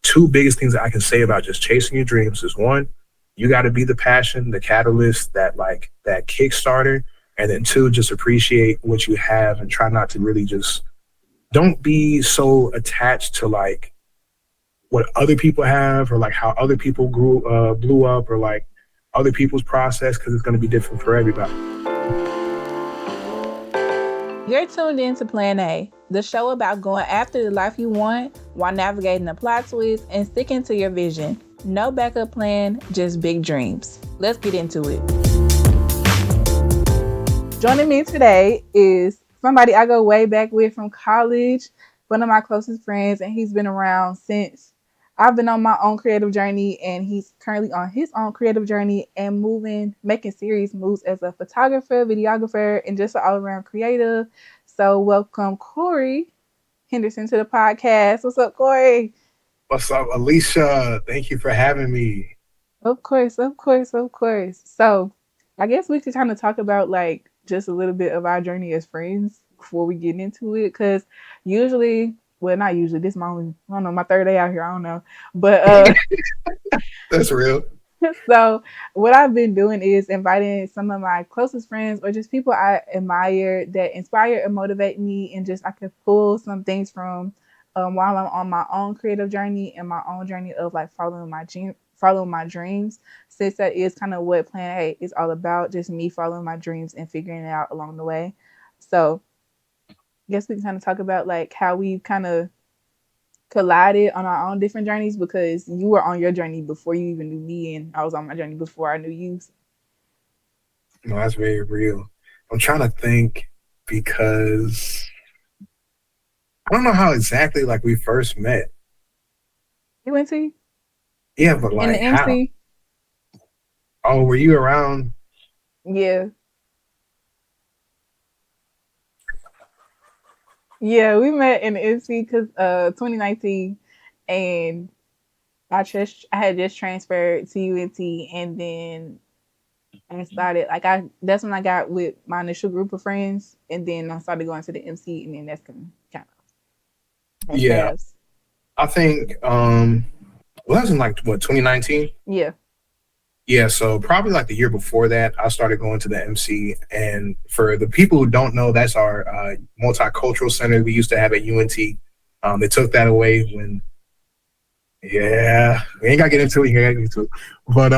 two biggest things that I can say about just chasing your dreams is one, you got to be the passion, the catalyst, that Kickstarter. And then two, just appreciate what you have and try not to really just don't be so attached to like what other people have or like how other people blew up or like other people's process because it's going to be different for everybody. You're tuned in to Plan A, the show about going after the life you want while navigating the plot twist and sticking to your vision. No backup plan, just big dreams. Let's get into it. Joining me today is somebody I go way back with from college, one of my closest friends, and he's been around since I've been on my own creative journey, and he's currently on his own creative journey and making serious moves as a photographer, videographer, and just an all-around creative. So welcome Khorey Henderson to the podcast. What's up, Khorey? What's up, Alicia? Thank you for having me. Of course. So I guess we could kind of talk about like just a little bit of our journey as friends before we get into it. Because usually, well, not usually, this is my third day out here. I don't know. But That's real. So what I've been doing is inviting some of my closest friends or just people I admire that inspire and motivate me, and just I could pull some things from while I'm on my own creative journey and my own journey of like following my dreams, since that is kind of what Plan A is all about, just me following my dreams and figuring it out along the way. So I guess we can kind of talk about like how we kind of collided on our own different journeys, because you were on your journey before you even knew me, and I was on my journey before I knew you. No, that's very real. I'm trying to think because I don't know how exactly like we first met. UNT? Yeah, but In like the MC? how? Oh, were you around? Yeah. Yeah, we met in the MC because 2019, and I had just transferred to UNT, and then I started that's when I got with my initial group of friends, and then I started going to the MC, and then that's kind of Yeah, paths. I think well, that was in like what 2019. Yeah. Yeah, so probably like the year before that, I started going to the MC. And for the people who don't know, that's our multicultural center we used to have at UNT. They took that away when, yeah, we ain't got to get into it. But,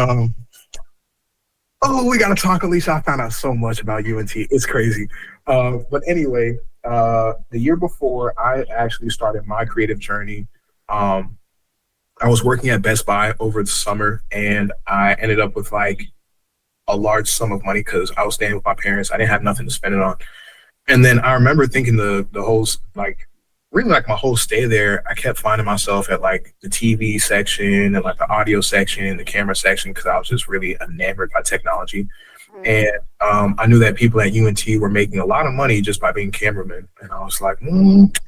oh, we got to talk, Alicia. I found out so much about UNT. It's crazy. But anyway, the year before I actually started my creative journey, I was working at Best Buy over the summer, and I ended up with like a large sum of money because I was staying with my parents. I didn't have nothing to spend it on. And then I remember thinking the whole like really like my whole stay there, I kept finding myself at like the TV section and like the audio section, the camera section, because I was just really enamored by technology. And I knew that people at UNT were making a lot of money just by being cameramen. And I was like,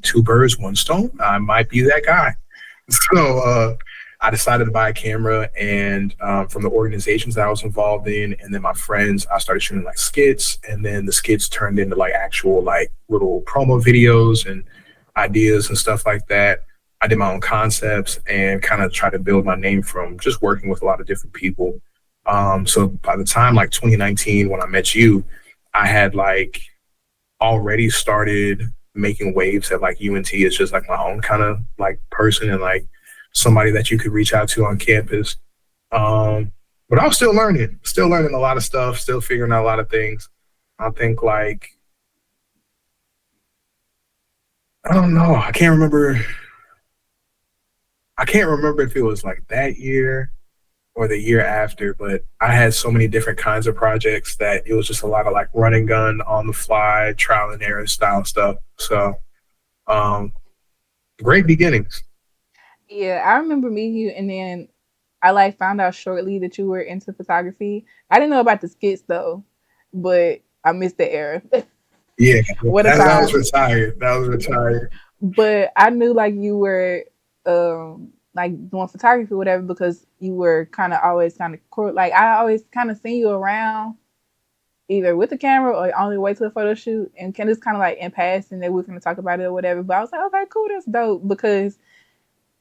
two birds, one stone. I might be that guy. So I decided to buy a camera, and from the organizations that I was involved in, and then my friends, I started shooting like skits, and then the skits turned into like actual like little promo videos and ideas and stuff like that. I did my own concepts and kind of tried to build my name from just working with a lot of different people. So by the time like 2019, when I met you, I had like already started making waves at like UNT. It's just like my own kind of like person and like somebody that you could reach out to on campus. But I was still learning a lot of stuff, still figuring out a lot of things. I think like, I don't know. I can't remember if it was like that year or the year after, but I had so many different kinds of projects that it was just a lot of like run and gun on the fly, trial and error style stuff. So great beginnings. Yeah, I remember meeting you, and then I like found out shortly that you were into photography. I didn't know about the skits though, but I missed the era. Yeah, What a that was time. retired. That was retired. But I knew like you were like doing photography or whatever, because you were kind of always kind of like I always kind of seen you around either with the camera or on your way to a photo shoot, and can just kind of like in passing that we're going to talk about it or whatever. But I was like, okay, cool, that's dope, because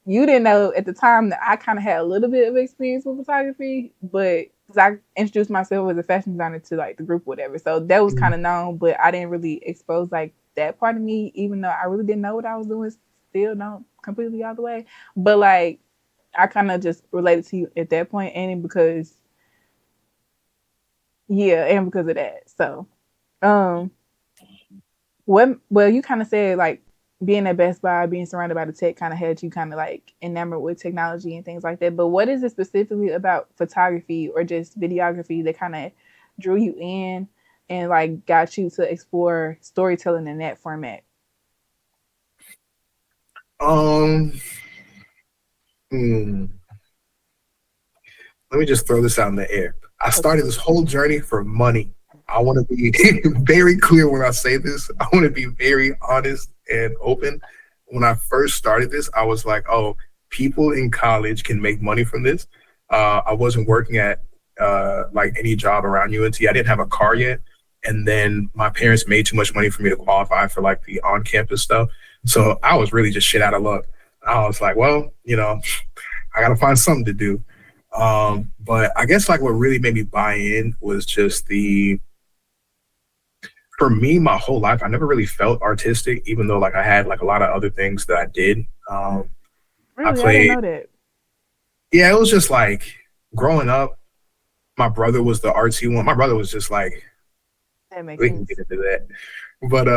you didn't know at the time that I kind of had a little bit of experience with photography, but because I introduced myself as a fashion designer to like the group, or whatever, so that was kind of known, but I didn't really expose like that part of me, even though I really didn't know what I was doing. Still don't completely all the way, but like I kind of just related to you at that point, and because yeah, and because of that. So, um, what? Well, you kind of said like being at Best Buy, being surrounded by the tech, kind of had you kind of like enamored with technology and things like that. But what is it specifically about photography or just videography that kind of drew you in and like got you to explore storytelling in that format? Um, hmm, let me just throw this out in the air. I started Okay. this whole journey for money. I want to be very clear when I say this. I want to be very honest and open. When I first started this, I was like, oh, people in college can make money from this. I wasn't working at like any job around UNT. I didn't have a car yet. And then my parents made too much money for me to qualify for like the on campus stuff. So I was really just shit out of luck. I was like, well, I got to find something to do. But I guess like what really made me buy in was just for me, my whole life, I never really felt artistic, even though like I had like a lot of other things that I did. I Really, I didn't played, know that. yeah, it was just like growing up, my brother was the artsy one. My brother was just like, That makes we can get sense. into that. But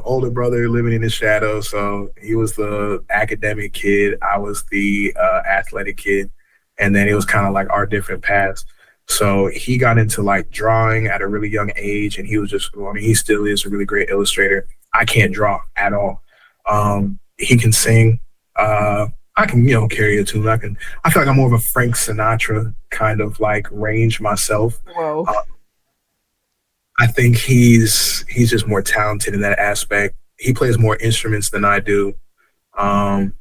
older brother living in his shadow. So he was the academic kid. I was the athletic kid. And then it was kind of like our different paths. So he got into like drawing at a really young age, and he was just, I mean, he still is a really great illustrator. I can't draw at all. He can sing. Uh, I can, carry a tune. I feel like I'm more of a Frank Sinatra kind of like range myself. Whoa. Uh, I think he's just more talented in that aspect. He plays more instruments than I do. Um,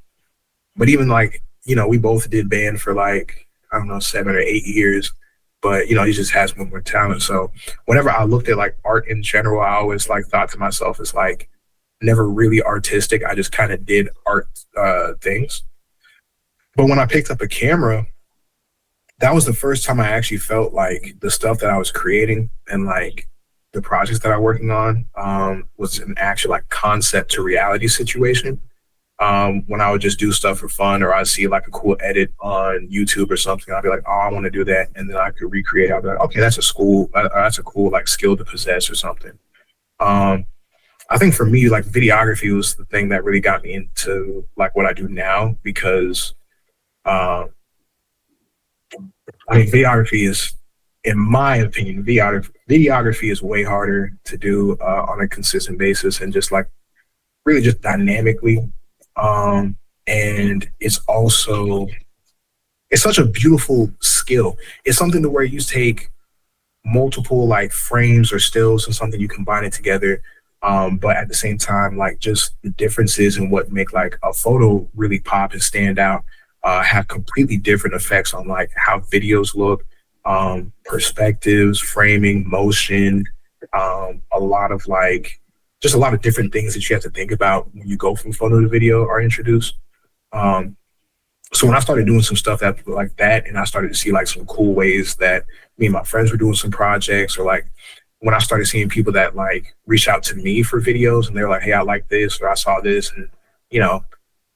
but even like, we both did band for like, I don't know, 7 or 8 years. But he just has more talent. So whenever I looked at like art in general, I always like thought to myself, it's like never really artistic. I just kind of did art things. But when I picked up a camera, that was the first time I actually felt like the stuff that I was creating and like the projects that I'm working on was an actual like concept to reality situation. When I would just do stuff for fun, or I'd see like a cool edit on YouTube or something, I'd be like, oh, I want to do that, and then I could recreate. I'd be like, okay, that's a cool like skill to possess or something. Um, I think for me, like videography was the thing that really got me into like what I do now because um, I mean, videography is, in my opinion, videography is way harder to do on a consistent basis and just like really just dynamically. Um, and it's such a beautiful skill. It's something to where you take multiple like frames or stills and something you combine it together. But at the same time, like just the differences in what make like a photo really pop and stand out have completely different effects on like how videos look, perspectives, framing, motion, a lot of like just a lot of different things that you have to think about when you go from photo to video are introduced. Um, so when I started doing some stuff that like that, and I started to see like some cool ways that me and my friends were doing some projects, or like when I started seeing people that like reach out to me for videos and they're like, hey, I like this, or I saw this, and you know,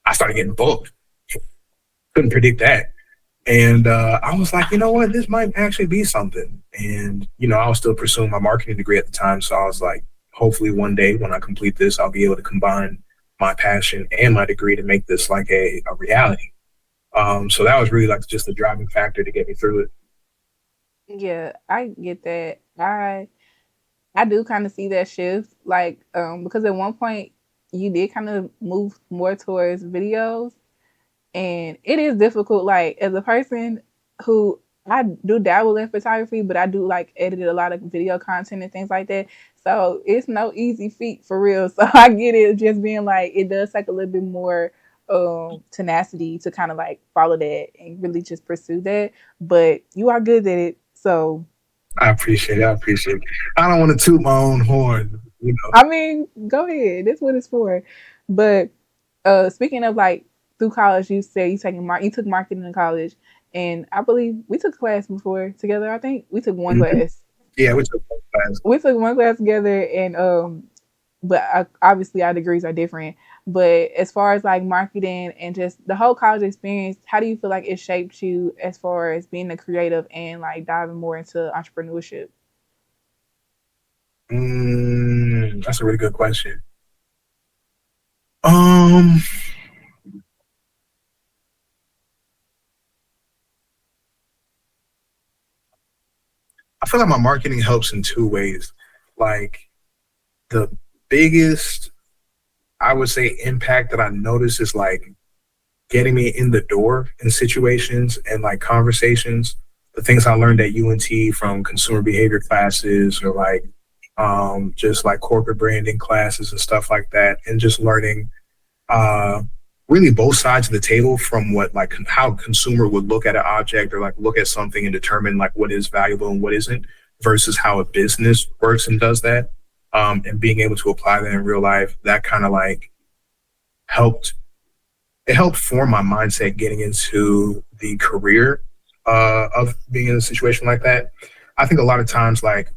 I started getting booked. Couldn't predict that. And I was like, you know what, this might actually be something. And, I was still pursuing my marketing degree at the time. So I was like, hopefully one day when I complete this, I'll be able to combine my passion and my degree to make this like a reality. So that was really like just the driving factor to get me through it. Yeah, I get that. I do kind of see that shift, like, because at one point you did kind of move more towards videos, and it is difficult. Like, as a person who I do dabble in photography, but I do like edit a lot of video content and things like that. So it's no easy feat for real. So I get it, just being like it does take a little bit more tenacity to kind of like follow that and really just pursue that. But you are good at it, so I appreciate it. I appreciate it. I don't want to toot my own horn. I mean, go ahead. That's what it's for. But speaking of like through college, you said you took marketing in college, and I believe we took class before together. I think we took one Mhm. class. Yeah, we took both classes. We took one class together, and but obviously our degrees are different. But as far as like marketing and just the whole college experience, how do you feel like it shaped you as far as being a creative and like diving more into entrepreneurship? That's a really good question. Um, I feel like my marketing helps in two ways. Like the biggest, I would say, impact that I notice is like getting me in the door in situations and like conversations. The things I learned at UNT from consumer behavior classes or like just like corporate branding classes and stuff like that, and just learning uh, really both sides of the table from what like how consumer would look at an object or like look at something and determine like what is valuable and what isn't versus how a business works and does that. And being able to apply that in real life, that kind of like helped it helped form my mindset getting into the career of being in a situation like that. I think a lot of times, like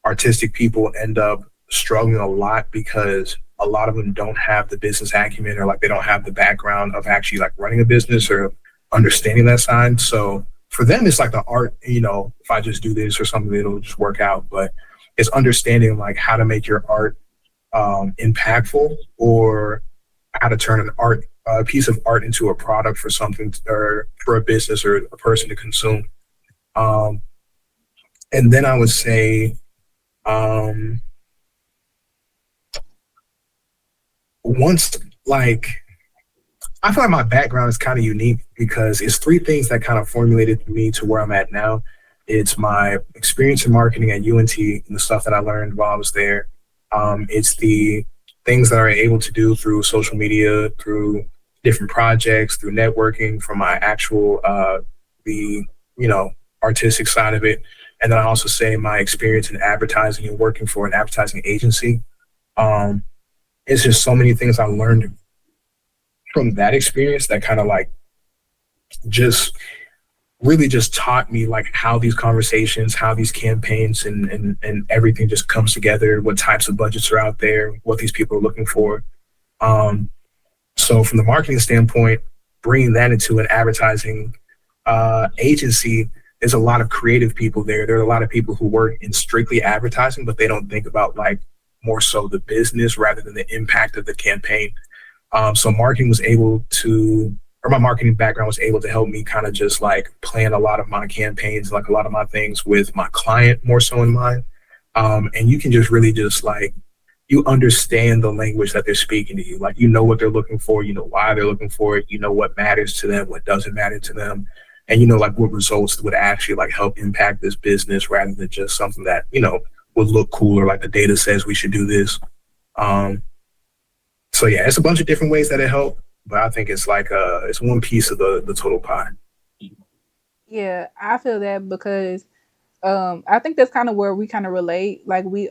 artistic people end up struggling a lot because a lot of them don't have the business acumen or like they don't have the background of actually like running a business or understanding that side. So for them, it's like the art, if I just do this or something, it'll just work out. But it's understanding like how to make your art impactful or how to turn a piece of art into a product for something or for a business or a person to consume. Um, and then I would say um, once like I feel like my background is kind of unique because it's three things that kind of formulated me to where I'm at now. It's my experience in marketing at UNT and the stuff that I learned while I was there. It's the things that I'm able to do through social media, through different projects, through networking, from my actual the you know artistic side of it, and then I also say my experience in advertising and working for an advertising agency. Um, it's just so many things I learned from that experience that kind of like just really just taught me like how these conversations, how these campaigns and everything just comes together, what types of budgets are out there, what these people are looking for. Um, so from the marketing standpoint, bringing that into an advertising agency, there's a lot of creative people there. There are a lot of people who work in strictly advertising, but they don't think about like more so the business rather than the impact of the campaign. So marketing was able to, or my marketing background was able to help me kind of just like plan a lot of my campaigns, like a lot of my things with my client more so in mind. And you can just really just like, you understand the language that they're speaking to you. Like, you know what they're looking for, you know why they're looking for it, you know what matters to them, what doesn't matter to them. And you know, like what results would actually like help impact this business rather than just something that, would look cool or like the data says we should do this. Um, so yeah, it's a bunch of different ways that it help, but I think it's like it's one piece of the total pie. Yeah, I feel that because I think that's kind of where we kind of relate. Like we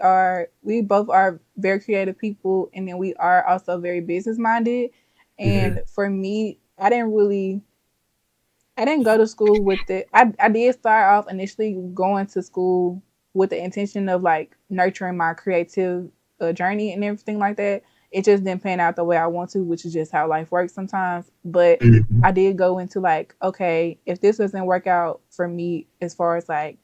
both are very creative people, and then we are also very business minded. Mm-hmm. And for me, I didn't go to school with it. I did start off initially going to school with the intention of like nurturing my creative journey and everything like that. It just didn't pan out the way I want to, which is just how life works sometimes. But Mm-hmm. I did go into like, okay, if this doesn't work out for me as far as like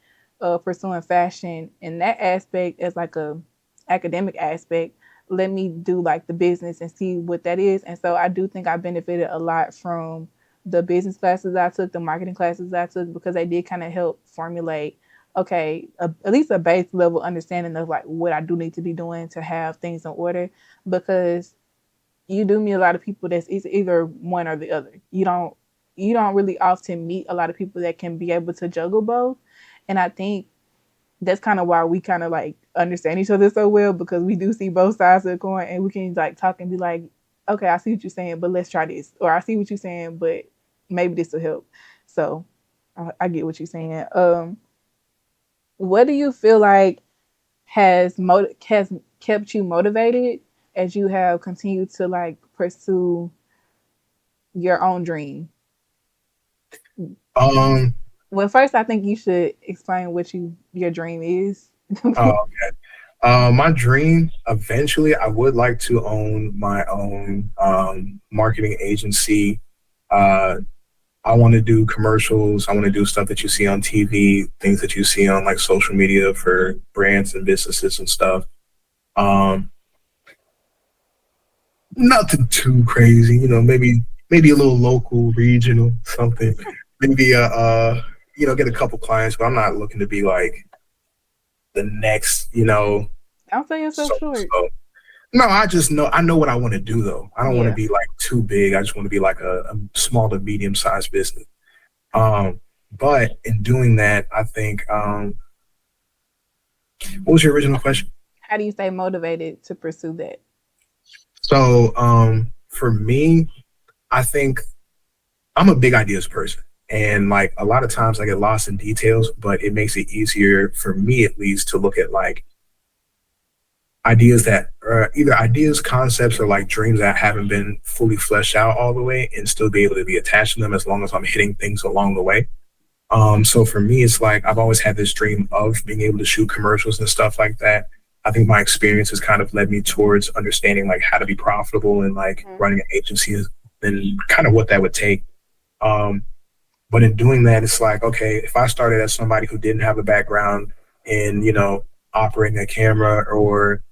pursuing fashion in that aspect as like a academic aspect, let me do like the business and see what that is. And so I do think I benefited a lot from the business classes I took, the marketing classes I took, because they did kind of help formulate, okay, at least a base level understanding of like what I do need to be doing to have things in order. Because you do meet a lot of people that's either one or the other. You don't really often meet a lot of people that can be able to juggle both. And I think that's kind of why we kind of like understand each other so well, because we do see both sides of the coin and we can like talk and be like, okay, I see what you're saying, but let's try this. Or I see what you're saying, but maybe this will help. So I get what you're saying. What do you feel like has kept you motivated as you have continued to like pursue your own dream? Um, Well, first, I think you should explain what your dream is. oh, my dream eventually, I would like to own my own marketing agency. Uh, I want to do commercials. I want to do stuff that you see on TV, things that you see on like social media for brands and businesses and stuff. Um, Nothing too crazy, maybe a little local, regional, something. Maybe get a couple clients, but I'm not looking to be like the next, Don't sell yourself so short. so. No, I know what I want to do though. I don't want to Yeah. be like too big. I just want to be like a small to medium sized business. Um, but in doing that, I think what was your original question? How do you stay motivated to pursue that? So for me, I think I'm a big ideas person. And like a lot of times I get lost in details, but it makes it easier for me at least to look at like ideas that are either ideas, concepts, or like dreams that haven't been fully fleshed out all the way and still be able to be attached to them as long as I'm hitting things along the way. So for me, it's like I've always had this dream of being able to shoot commercials and stuff like that. I think my experience has kind of led me towards understanding like how to be profitable and like Mhm. running an agency and kind of what that would take. Um, but in doing that, it's like, okay, if I started as somebody who didn't have a background in, operating a camera or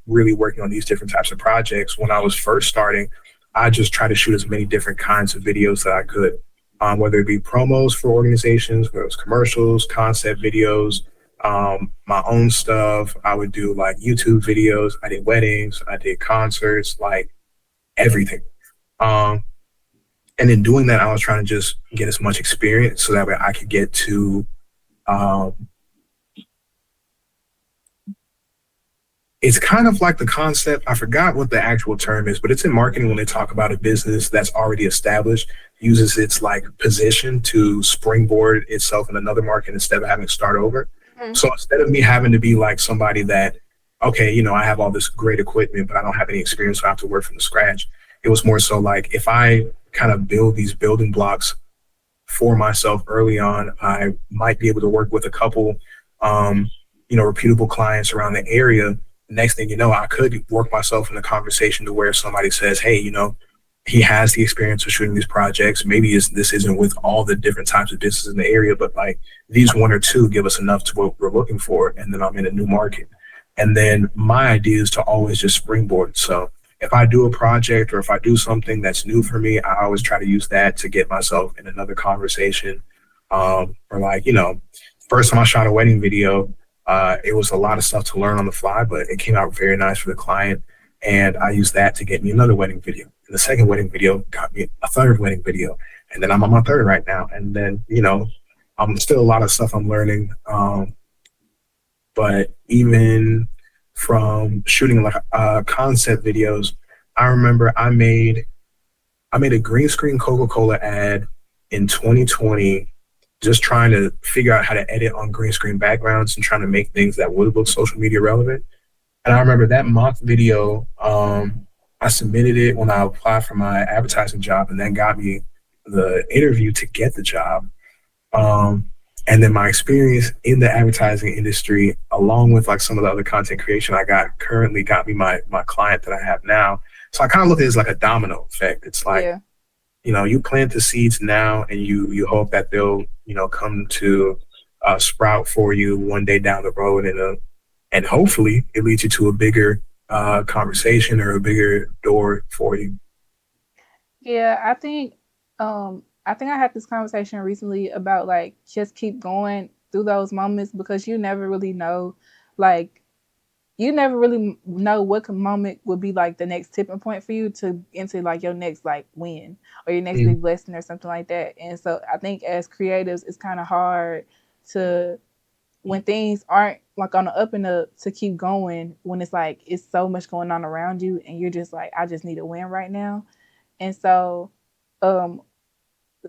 really working on these different types of projects, when I was first starting, I just try to shoot as many different kinds of videos that I could, whether it be promos for organizations, whether it was commercials, concept videos, my own stuff. I would do like YouTube videos. I did weddings. I did concerts, like everything. Um, and in doing that, I was trying to just get as much experience so that way I could get to. Um, it's kind of like the concept. I forgot what the actual term is, but it's in marketing when they talk about a business that's already established uses its like position to springboard itself in another market instead of having to start over. Mhm. So instead of me having to be like somebody that, okay, I have all this great equipment, but I don't have any experience, so I have to work from scratch. It was more so like if I kind of build these building blocks for myself early on, I might be able to work with a couple, um, reputable clients around the area. Next thing you know, I could work myself in a conversation to where somebody says, hey, he has the experience of shooting these projects. Maybe this isn't with all the different types of businesses in the area, but like these one or two give us enough to what we're looking for. And then I'm in a new market. And then my idea is to always just springboard. So if I do a project or if I do something that's new for me, I always try to use that to get myself in another conversation. Or like, first time I shot a wedding video, it was a lot of stuff to learn on the fly, but it came out very nice for the client. And I used that to get me another wedding video. And the second wedding video got me a third wedding video. And then I'm on my third right now. And then, I'm still a lot of stuff I'm learning. But even from shooting like concept videos, I remember I made a green screen Coca-Cola ad in 2020, just trying to figure out how to edit on green screen backgrounds and trying to make things that would look social media relevant. And I remember that mock video, I submitted it when I applied for my advertising job, and that got me the interview to get the job. Um, and then my experience in the advertising industry, along with like some of the other content creation I got currently, got me my client that I have now. So I kind of look at it as like a domino effect. It's like, Yeah. you plant the seeds now, and you hope that they'll come to sprout for you one day down the road, and hopefully it leads you to a bigger conversation or a bigger door for you. Yeah, I think I had this conversation recently about like just keep going through those moments because like you never really know what moment would be like the next tipping point for you to into like your next like win or your next Mm, big blessing or something like that. And so I think as creatives, it's kind of hard to when things aren't like on the up and up to keep going when it's like it's so much going on around you and you're just like I just need a win right now. And so um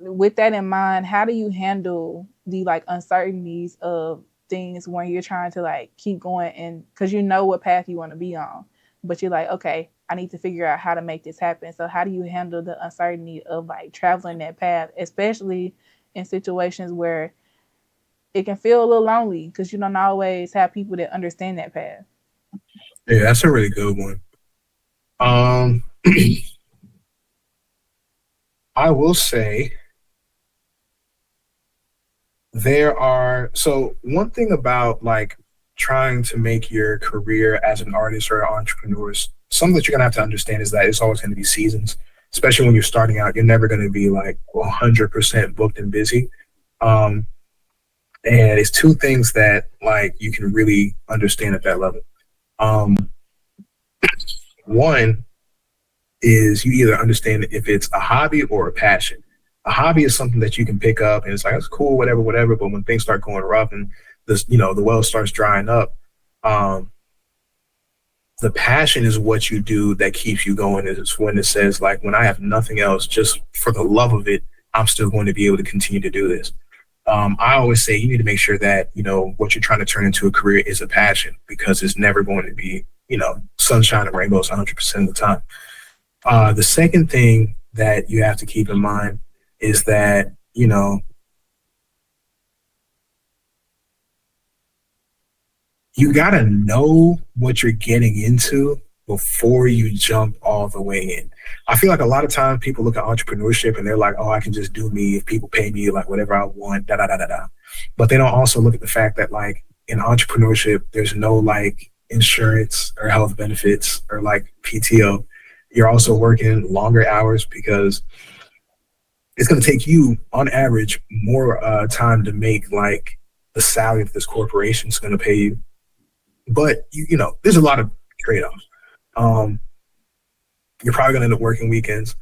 with that in mind, how do you handle the like uncertainties of things when you're trying to like keep going and because you know what path you want to be on, but you're like, okay, I need to figure out how to make this happen. So how do you handle the uncertainty of like traveling that path, especially in situations where it can feel a little lonely because you don't always have people that understand that path. Yeah, that's a really good one. Um, I will say so one thing about like trying to make your career as an artist or an entrepreneur, something that you're gonna have to understand is that it's always going to be seasons, especially when you're starting out. You're never going to be like 100% booked and busy. Um, and it's two things that like you can really understand at that level. Um, One is you either understand if it's a hobby or a passion. A hobby is something that you can pick up and it's like, it's cool, whatever, whatever. But when things start going rough and this, the well starts drying up, um, the passion is what you do that keeps you going. Is when it says like, when I have nothing else, just for the love of it, I'm still going to be able to continue to do this. I always say you need to make sure that, what you're trying to turn into a career is a passion, because it's never going to be, sunshine and rainbows 100% of the time. The second thing that you have to keep in mind is that, you got to know what you're getting into before you jump all the way in. I feel like a lot of times people look at entrepreneurship and they're like, oh, I can just do me if people pay me like whatever I want, da da da da da. But they don't also look at the fact that like in entrepreneurship, there's no like insurance or health benefits or like PTO. You're also working longer hours because it's going to take you on average more time to make like the salary that this corporation is going to pay you. But there's a lot of trade-offs. You're probably going to end up working weekends.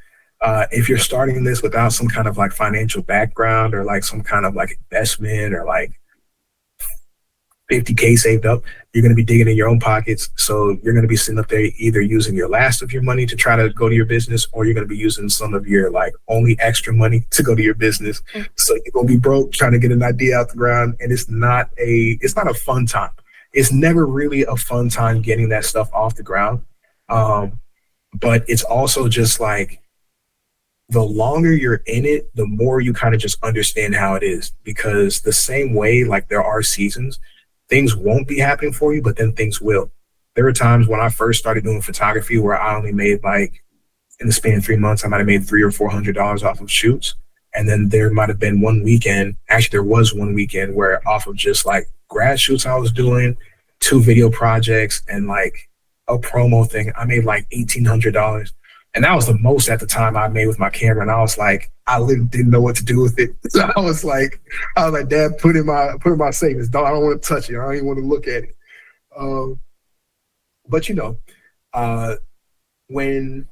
If you're starting this without some kind of like financial background or like some kind of like investment or like 50K saved up, you're going to be digging in your own pockets. So you're going to be sitting up there either using your last of your money to try to go to your business, or you're going to be using some of your like only extra money to go to your business. So you're going to be broke trying to get an idea out the ground. And it's not a fun time. It's never really a fun time getting that stuff off the ground. But it's also just like, the longer you're in it, the more you kind of just understand how it is. Because the same way, like there are seasons, things won't be happening for you, but then things will. There were times when I first started doing photography where I only made like, in the span of 3 months, I might have made $300 or $400 off of shoots. And then there might have been one weekend, actually there was one weekend where off of just like grad shoots I was doing, 2 video projects and like a promo thing, I made like $1,800. And that was the most at the time I made with my camera. And I was like, I literally didn't know what to do with it. So I was like, Dad, put in my savings. I don't want to touch it. I don't even want to look at it. But when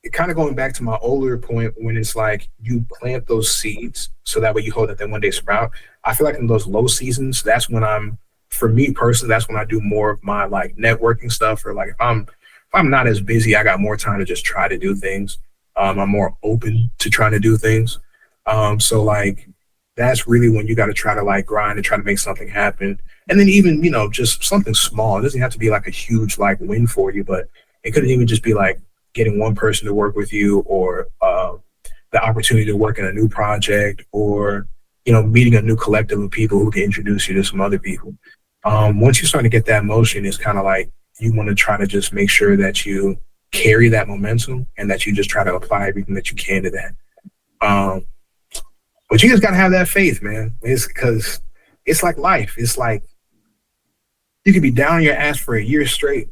it kind of going back to my older point, when it's like you plant those seeds so that way you hope that they one day sprout. I feel like in those low seasons, that's when for me personally, that's when I do more of my like networking stuff, or like if I'm not as busy, I got more time to just try to do things. I'm more open to trying to do things. So like that's really when you got to try to like grind and try to make something happen. And then even, just something small. It doesn't have to be like a huge like win for you, but it could even just be like getting one person to work with you, or the opportunity to work in a new project, or, meeting a new collective of people who can introduce you to some other people. Once you start to get that motion, it's kind of like you want to try to just make sure that you carry that momentum and that you just try to apply everything that you can to that. But you just got to have that faith, man. It's because it's like life. It's like you could be down on your ass for a year straight,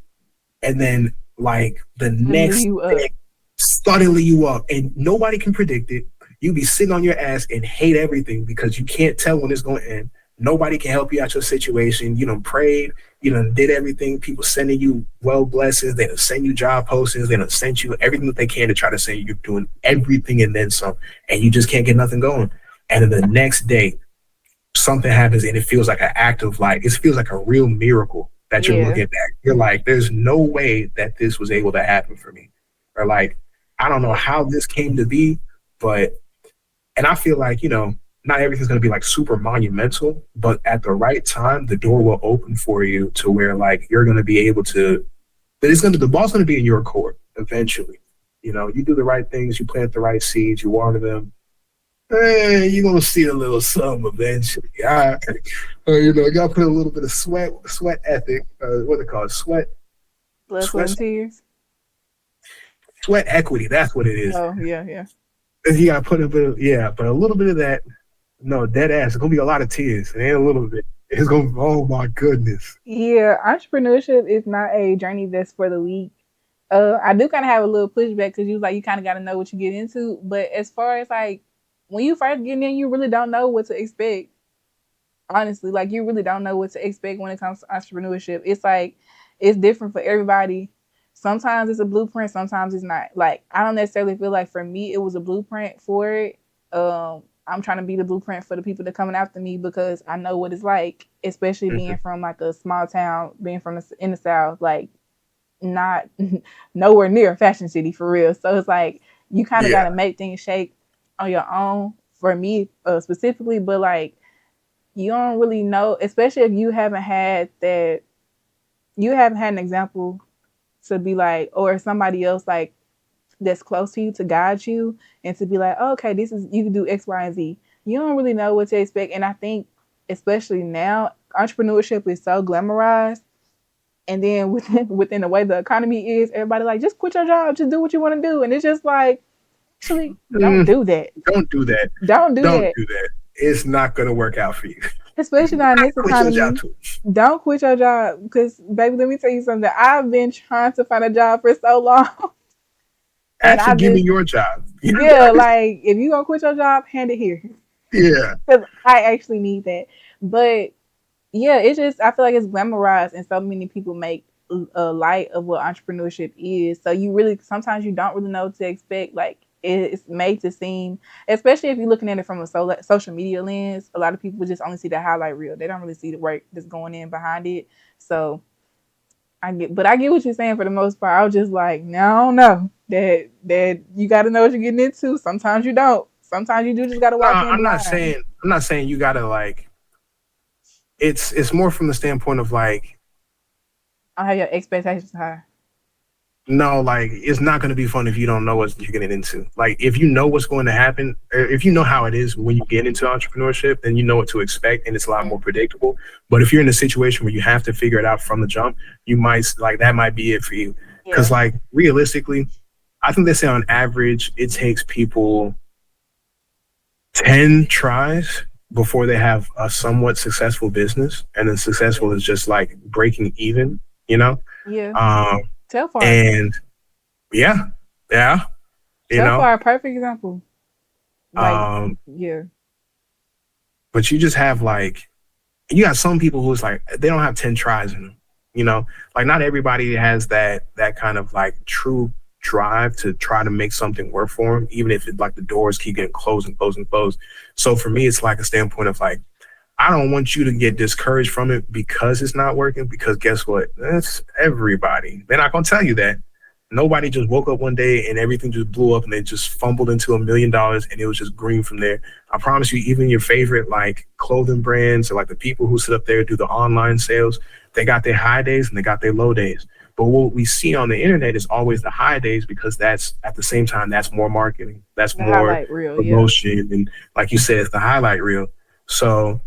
and then like the next day, suddenly you up, and nobody can predict it. You be sitting on your ass and hate everything because you can't tell when it's going to end. Nobody can help you out your situation. You done prayed, you done did everything. People sending you well blessings. They done send you job postings. They done sent you everything that they can to try to say you're doing everything and then some, and you just can't get nothing going. And then the next day, something happens and it feels like an act of like, it feels like a real miracle that you're looking back. You're like, there's no way that this was able to happen for me. Or like, I don't know how this came to be, and I feel like, not everything's going to be like super monumental, but at the right time, the door will open for you to where like you're going to be able to But the ball's gonna be in your court eventually. You know, you do the right things, you plant the right seeds, you water them. You're gonna see a little something eventually. You know, you gotta put a little bit of sweat ethic, what they call it, Blood, sweat, sweat, and tears. sweat equity. That's what it is. Oh yeah, yeah. And you gotta put a bit of, yeah, but a little bit of that. No, dead ass. It's gonna be a lot of tears. It ain't a little bit. It's gonna. Oh my goodness. Yeah, entrepreneurship is not a journey that's for the weak. I do kind of have a little pushback because you like you kind of got to know what you get into. But as far as like when you first get in, you really don't know what to expect. Honestly, like you really don't know what to expect when it comes to entrepreneurship. It's like it's different for everybody. Sometimes it's a blueprint, sometimes it's not. Like I don't necessarily feel like for me it was a blueprint for it. I'm trying to be the blueprint for the people that are coming after me because I know what it's like, especially being from like a small town, being from in the South, like not nowhere near a fashion city for real. So it's like you kind of got Yeah. to make things shake on your own. For me specifically, but like you don't really know, especially if you haven't had that, you haven't had an example to be like, or somebody else like that's close to you to guide you and to be like, oh, okay, this is, you can do X, Y, and Z. You don't really know what to expect. And I think, especially now, entrepreneurship is so glamorized. And then within the way the economy is, everybody like, just quit your job, just do what you want to do. And it's just like, actually, don't do that. Don't do that. Don't do Don't that. do that. It's not gonna work out for you. Especially not in this Quit your job economy. too. Don't quit your job because, baby, let me tell you something. I've been trying to find a job for so long, and Actually, I've give me just, your job. yeah, like if you gonna quit your job, hand it here Yeah. because I actually need that. But yeah, it's just I feel like it's glamorized, and so many people make a light of what entrepreneurship is. So you really sometimes you don't really know what to expect. Like it's made to seem, especially if you're looking at it from a social media lens. A lot of people just only see the highlight reel. They don't really see the work that's going in behind it. So but I get what you're saying for the most part. I was just like, no, no, that you got to know what you're getting into. Sometimes you don't. Sometimes you do just got to No, walk in blind. I'm not saying you gotta like. It's more from the standpoint of like, I have your expectations high. no, like it's not going to be fun if you don't know what you're getting into. Like if you know what's going to happen, or if you know how it is when you get into entrepreneurship, then you know what to expect, and it's a lot more predictable. But if you're in a situation where you have to figure it out from the jump, you might like that might be it for you. Because like realistically, I think they say on average it takes people 10 tries before they have a somewhat successful business, and then successful is just like breaking even, you know. Yeah. Um, Telfar. and yeah, you know. Telfar, a perfect example. Like, yeah. But you just have like, you got some people who's like they don't have 10 tries in them, you know. Like not everybody has that kind of like true drive to try to make something work for them, even if it, like the doors keep getting closed and closed and closed. So for me, it's like a standpoint of like, I don't want you to get discouraged from it because it's not working, because guess what? That's everybody. They're not going to tell you that. Nobody just woke up one day and everything just blew up and they just fumbled into $1 million and it was just green from there. I promise you, even your favorite like clothing brands or like the people who sit up there do the online sales, they got their high days and they got their low days. But what we see on the internet is always the high days, because that's at the same time, that's more marketing. That's The more highlight reel, promotion. Yeah. And like you said, it's the highlight reel. So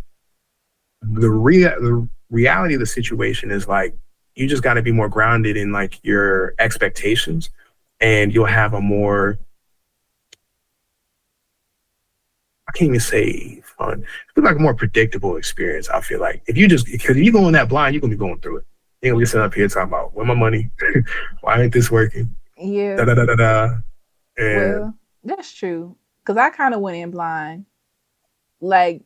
the reality of the situation is like, you just got to be more grounded in like your expectations, and you'll have a more, I can't even say fun, it's like a more predictable experience. I feel like if you just, because if you go in that blind, you're gonna be going through it. You're gonna be sitting up here talking about where my money, why ain't this working? Yeah. Da da da da da. And well, that's true. Cause I kind of went in blind. Like,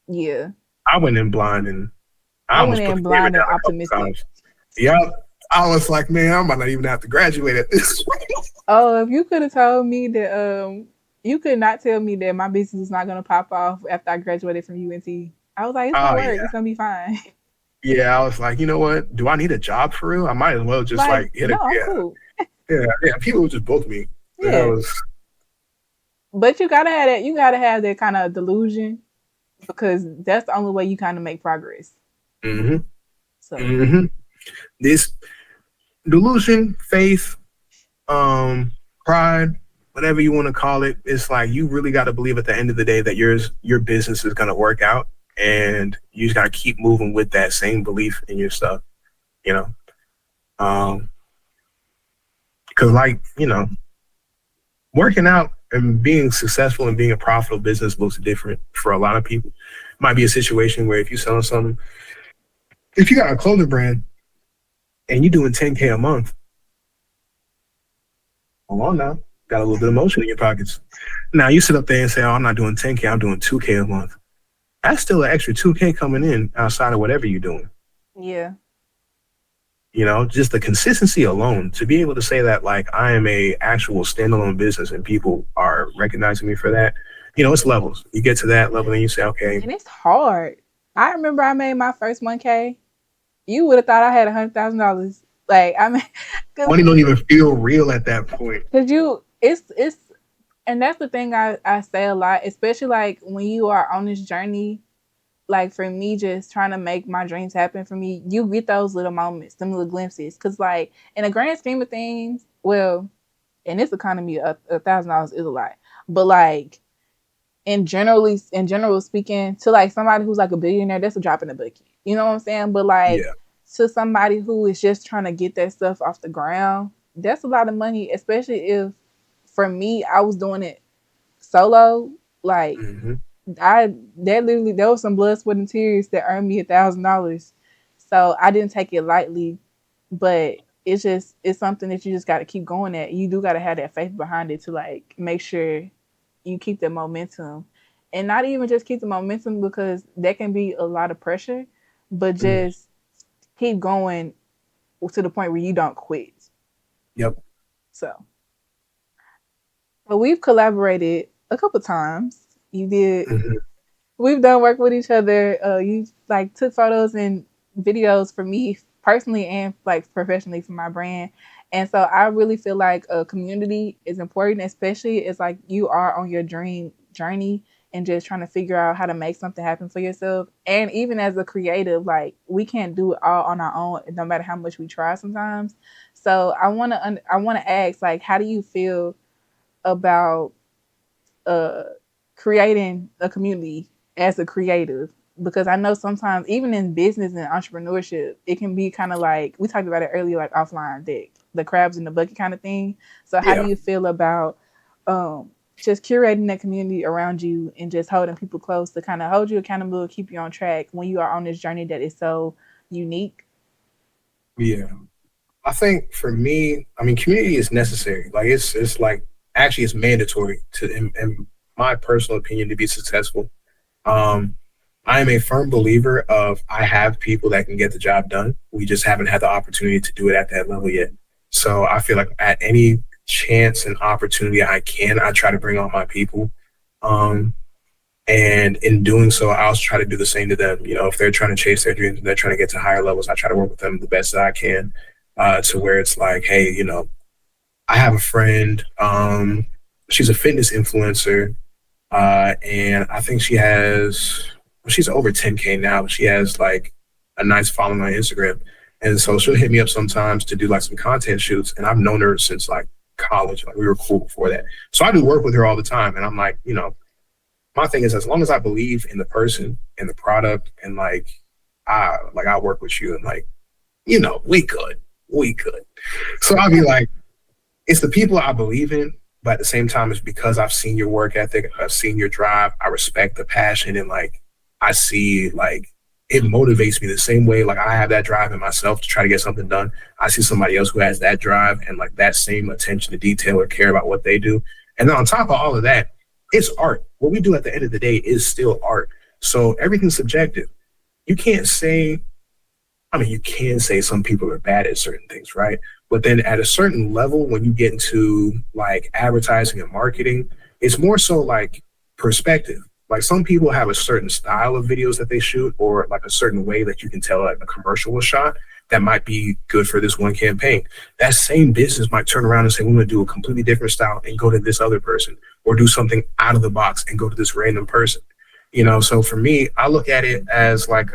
yeah. I went in blind and I went almost put in the camera blind and down a couple optimistic. times. Yeah, I was like, man, I might not even have to graduate at this point. Oh, if you could have told me that, you could not tell me that my business was not gonna pop off after I graduated from UNT. I was like, it's gonna Oh work. yeah. It's gonna be fine. Yeah, I was like, you know what? Do I need a job for real? I might as well just Like, like hit no, it. I'm Yeah, cool. yeah. People would just book me. That Yeah. was. But you gotta have that. You gotta have that kind of delusion because that's the only way you kind of make progress. Mm-hmm. So Mm-hmm. This delusion, faith, um, pride, whatever you want to call it. It's like you really got to believe at the end of the day that your business is going to work out, and you just got to keep moving with that same belief in your stuff. You know, um, because like working out and being successful and being a profitable business looks different for a lot of people. It might be a situation where if you're selling something, if you got a clothing brand and you're doing 10K a month, hold on now, got a little bit of motion in your pockets. Now you sit up there and say, "Oh, I'm not doing 10K, I'm doing 2K a month." That's still an extra 2K coming in outside of whatever you're doing. Yeah. Just the consistency alone to be able to say that like I am a actual standalone business and people are recognizing me for that. It's levels. You get to that level and you say, okay, And it's hard. I remember I made my first 1K. You would have thought I had $100,000. Like, I mean, money don't even feel real at that point. because it's, and that's the thing I say a lot, especially like when you are on this journey. Like for me, just trying to make my dreams happen for me, you get those little moments, them little glimpses. Cause like in the grand scheme of things, well, in this economy, $1,000 is a lot. But like in general speaking, to like somebody who's like a billionaire, that's a drop in the bucket. You know what I'm saying? But like Yeah. to somebody who is just trying to get that stuff off the ground, that's a lot of money, especially if for me, I was doing it solo. Like Mm-hmm. there was some blood, sweat, and tears that earned me $1,000. So I didn't take it lightly, but it's something that you just got to keep going at. You do got to have that faith behind it to like make sure you keep the momentum, and not even just keep the momentum because that can be a lot of pressure, but Mm-hmm. just keep going to the point where you don't quit. Yep. So, but we've collaborated a couple times. You did Mm-hmm. We've done work with each other. You like took photos and videos for me personally and like professionally for my brand. And so I really feel like a community is important, especially as like you are on your dream journey and just trying to figure out how to make something happen for yourself. And even as a creative, like we can't do it all on our own, no matter how much we try sometimes. So I wanna ask, like, how do you feel about uh creating a community as a creative, because I know sometimes even in business and entrepreneurship it can be kind of like we talked about it earlier, like offline deck, the crabs in the bucket kind of thing. So how do Yeah. you feel about just curating that community around you and just holding people close to kind of hold you accountable, keep you on track when you are on this journey that is so unique? Yeah. I think for me, I mean, community is necessary. Like it's like actually it's mandatory in my personal opinion to be successful. Um, I am a firm believer of I have people that can get the job done. We just haven't had the opportunity to do it at that level yet. So I feel like at any chance and opportunity I can, I try to bring on my people. Um, and in doing so, I also try to do the same to them. If they're trying to chase their dreams and they're trying to get to higher levels, I try to work with them the best that I can, to where it's like, hey, I have a friend. She's a fitness influencer, and I think she's over 10K now. She has like a nice following on Instagram. And so she'll hit me up sometimes to do like some content shoots. And I've known her since like college. Like we were cool before that. So I do work with her all the time. And I'm like, my thing is as long as I believe in the person and the product and I work with you and like, we could. We could. So I'll be like, it's the people I believe in, but at the same time, it's because I've seen your work ethic, I've seen your drive, I respect the passion, and like I see like it motivates me the same way like I have that drive in myself to try to get something done. I see somebody else who has that drive and like that same attention to detail or care about what they do. And then on top of all of that, it's art. What we do at the end of the day is still art. So everything's subjective. You can't say, I mean, you can say some people are bad at certain things, right? But then at a certain level, when you get into like advertising and marketing, it's more so like perspective. Like some people have a certain style of videos that they shoot, or like a certain way that you can tell like a commercial was shot that might be good for this one campaign. That same business might turn around and say, we're going to do a completely different style and go to this other person, or do something out of the box and go to this random person. So for me, I look at it as like,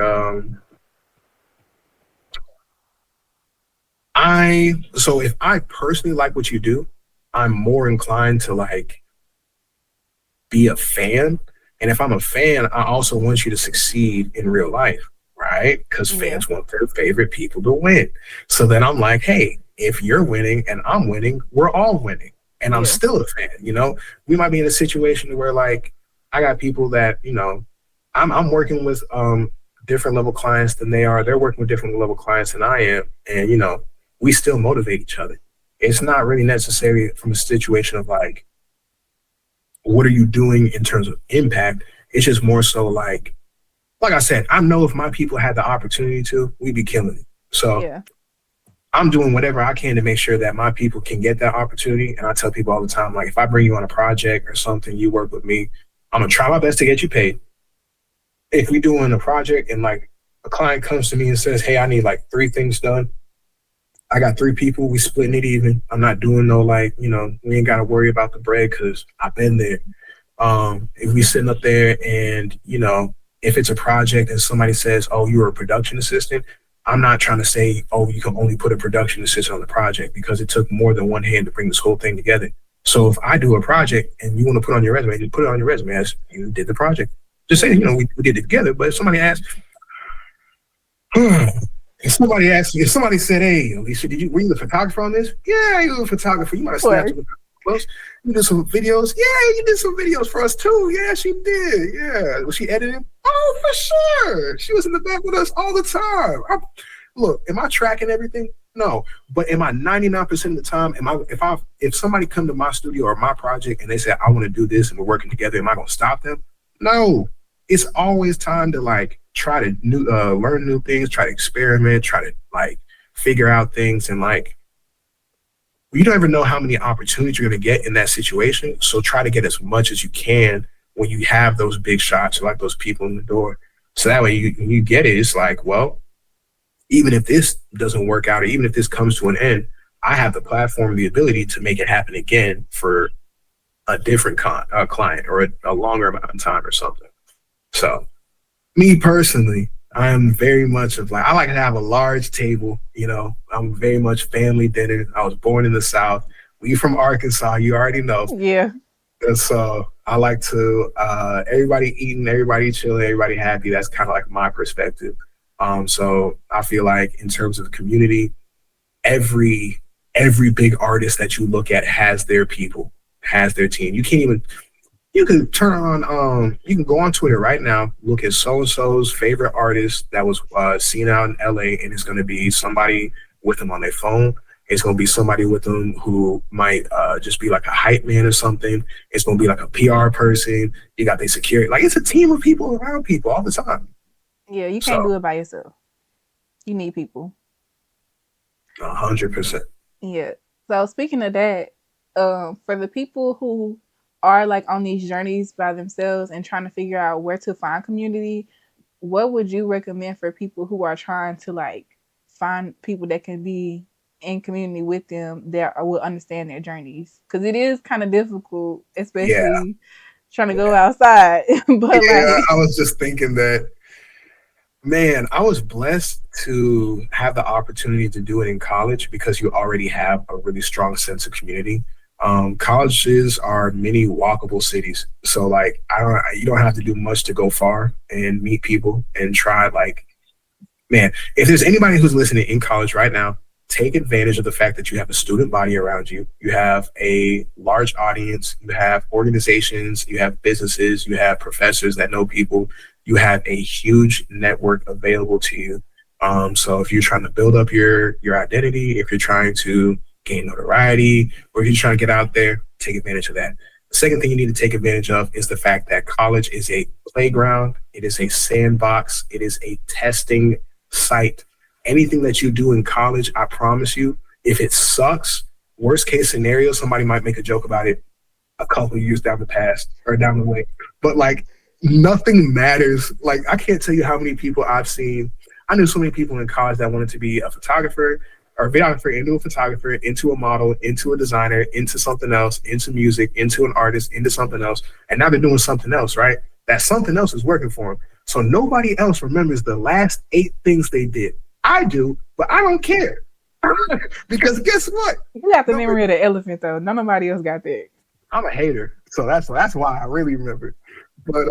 So if I personally like what you do, I'm more inclined to like be a fan. And if I'm a fan, I also want you to succeed in real life, right? Because Yeah. fans want their favorite people to win. So then I'm like, hey, if you're winning and I'm winning, we're all winning. And I'm Yeah. still a fan, you know? We might be in a situation where like I got people that, you know, I'm working with different level clients than they are. They're working with different level clients than I am. And, you know, we still motivate each other. It's not really necessary from a situation of like, what are you doing in terms of impact? It's just more so like I said, I know if my people had the opportunity to, we'd be killing it. So Yeah. I'm doing whatever I can to make sure that my people can get that opportunity. And I tell people all the time, like, if I bring you on a project or something, you work with me, I'm gonna try my best to get you paid. If we doing a project and like a client comes to me and says, hey, I need like 3 things done. I got 3 people. We splitting it even. I'm not doing no like, you know, we ain't got to worry about the bread because I've been there. If we sitting up there and, you know, if it's a project and somebody says, oh, you're a production assistant, I'm not trying to say, oh, you can only put a production assistant on the project because it took more than one hand to bring this whole thing together. So if I do a project and you want to put it on your resume, just put it on your resume as you did the project. Just say, Yeah. you know, we did it together. But if somebody asks, if somebody said, hey, Alicia, were you the photographer on this? Yeah, you were a photographer. You might have Of snapped course. some close. You did some videos. Yeah, you did some videos for us too. Yeah, she did. Yeah. Was she editing? Oh, for sure. She was in the back with us all the time. Look, am I tracking everything? No. But am I 99% of the time, if somebody come to my studio or my project and they say, I want to do this and we're working together, am I gonna stop them? No. It's always time to like try to learn new things, try to experiment, try to like figure out things, and like you don't ever know how many opportunities you're going to get in that situation. So try to get as much as you can when you have those big shots, or like those people in the door. So that way you get it. It's like, well, even if this doesn't work out, or even if this comes to an end, I have the platform, the ability to make it happen again for a different client or a longer amount of time or something. So me personally, I am very much of like, I like to have a large table, you know, I'm very much family dinner. I was born in the South. We from Arkansas, you already know. Yeah. And so I like to, everybody eating, everybody chilling, everybody happy. That's kind of like my perspective. So I feel like in terms of community, every, every big artist that you look at has their people, has their team. You can turn on you can go on Twitter right now, look at so and so's favorite artist that was seen out in LA, and it's going to be somebody with them on their phone. It's going to be somebody with them who might just be like a hype man or something. It's going to be like a PR person. You got their security. Like, it's a team of people around people all the time. Yeah. You can't So do it by yourself. You need people. 100%. Yeah. So speaking of that, for the people who are like on these journeys by themselves and trying to figure out where to find community, what would you recommend for people who are trying to like find people that can be in community with them that will understand their journeys? Because it is kind of difficult, Yeah. especially trying to go outside. But Yeah. like, I was just thinking that, man, I was blessed to have the opportunity to do it in college because you already have a really strong sense of community. Colleges are mini walkable cities, so like you don't have to do much to go far and meet people and try. Like, man, if there's anybody who's listening in college right now, take advantage of the fact that you have a student body around you. You have a large audience. You have organizations. You have businesses. You have professors that know people. You have a huge network available to you. So if you're trying to build up your identity, if you're trying to gain notoriety, or if you're trying to get out there, take advantage of that. The second thing you need to take advantage of is the fact that college is a playground. It is a sandbox. It is a testing site. Anything that you do in college, I promise you, if it sucks, worst case scenario, somebody might make a joke about it a couple of years down the past or down the way. But like, nothing matters. Like, I can't tell you how many people I've seen. I knew so many people in college that wanted to be a photographer or a videographer, into a photographer, into a model, into a designer, into something else, into music, into an artist, into something else. And now they're doing something else, right? That something else is working for them. So nobody else remembers the last 8 things they did. I do, but I don't care. Because guess what? You got the Number, memory of the elephant though. Nobody else got that. I'm a hater, so that's why I really remember. But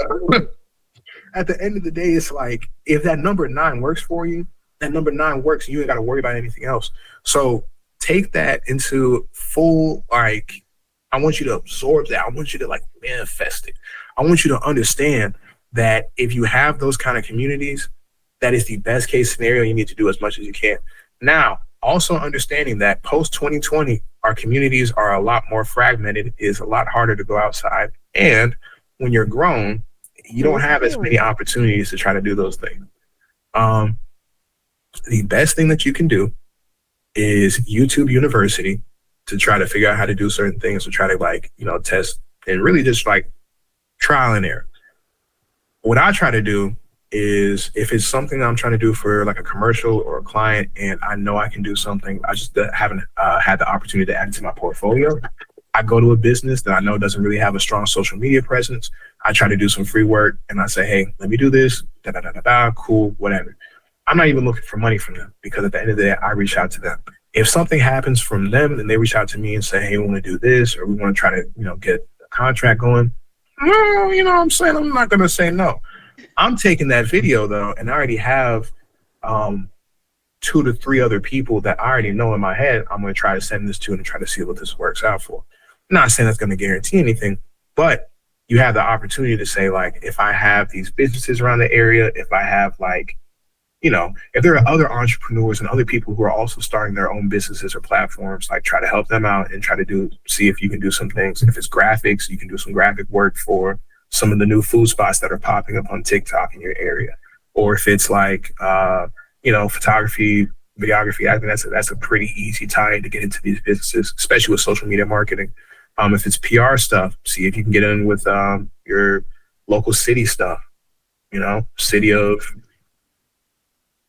at the end of the day, it's like if that number nine works for you, that number nine works. You ain't got to worry about anything else. So take that into full like. I want you to absorb that. I want you to like manifest it. I want you to understand that if you have those kind of communities, that is the best case scenario. You need to do as much as you can. Now, also understanding that post 2020, our communities are a lot more fragmented. It is a lot harder to go outside. And when you're grown, you don't have as many opportunities to try to do those things. Um, the best thing that you can do is YouTube University to try to figure out how to do certain things, to try to like, test and really just like trial and error. What I try to do is if it's something I'm trying to do for like a commercial or a client and I know I can do something, I just haven't had the opportunity to add it to my portfolio. I go to a business that I know doesn't really have a strong social media presence. I try to do some free work and I say, hey, let me do this, cool, whatever. I'm not even looking for money from them because at the end of the day, I reach out to them. If something happens from them and they reach out to me and say, hey, we want to do this or we want to try to, get a contract going, well, you know what I'm saying? I'm not going to say no. I'm taking that video though, and I already have 2 to 3 other people that I already know in my head. I'm going to try to send this to and try to see what this works out for. I'm not saying that's going to guarantee anything, but you have the opportunity to say like, if I have these businesses around the area, if I have like, if there are other entrepreneurs and other people who are also starting their own businesses or platforms, like try to help them out and try to see if you can do some things. If it's graphics, you can do some graphic work for some of the new food spots that are popping up on TikTok in your area. Or if it's like, photography, videography, I think that's a pretty easy tie to get into these businesses, especially with social media marketing. If it's PR stuff, see if you can get in with your local city stuff, city of,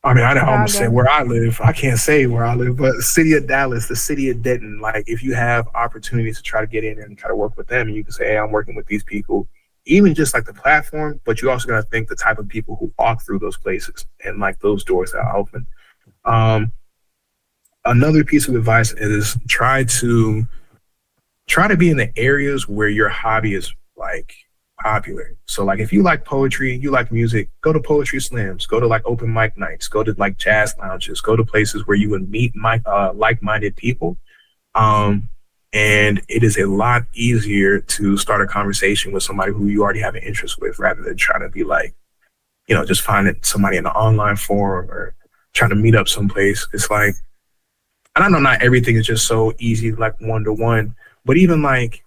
I almost say where I live. I can't say where I live, but the city of Dallas, the city of Denton. Like if you have opportunities to try to get in and try to work with them, and you can say, hey, I'm working with these people, even just like the platform, but you also got to think the type of people who walk through those places and like those doors that are open. Another piece of advice is try to be in the areas where your hobby is like popular. So like if you like poetry, you like music, go to poetry slams, go to like open mic nights, go to like jazz lounges, go to places where you would meet like-minded people. And it is a lot easier to start a conversation with somebody who you already have an interest with rather than trying to be like, just finding somebody in an online forum or trying to meet up someplace. It's like, and I know not everything is just so easy, like one-to-one, but even like,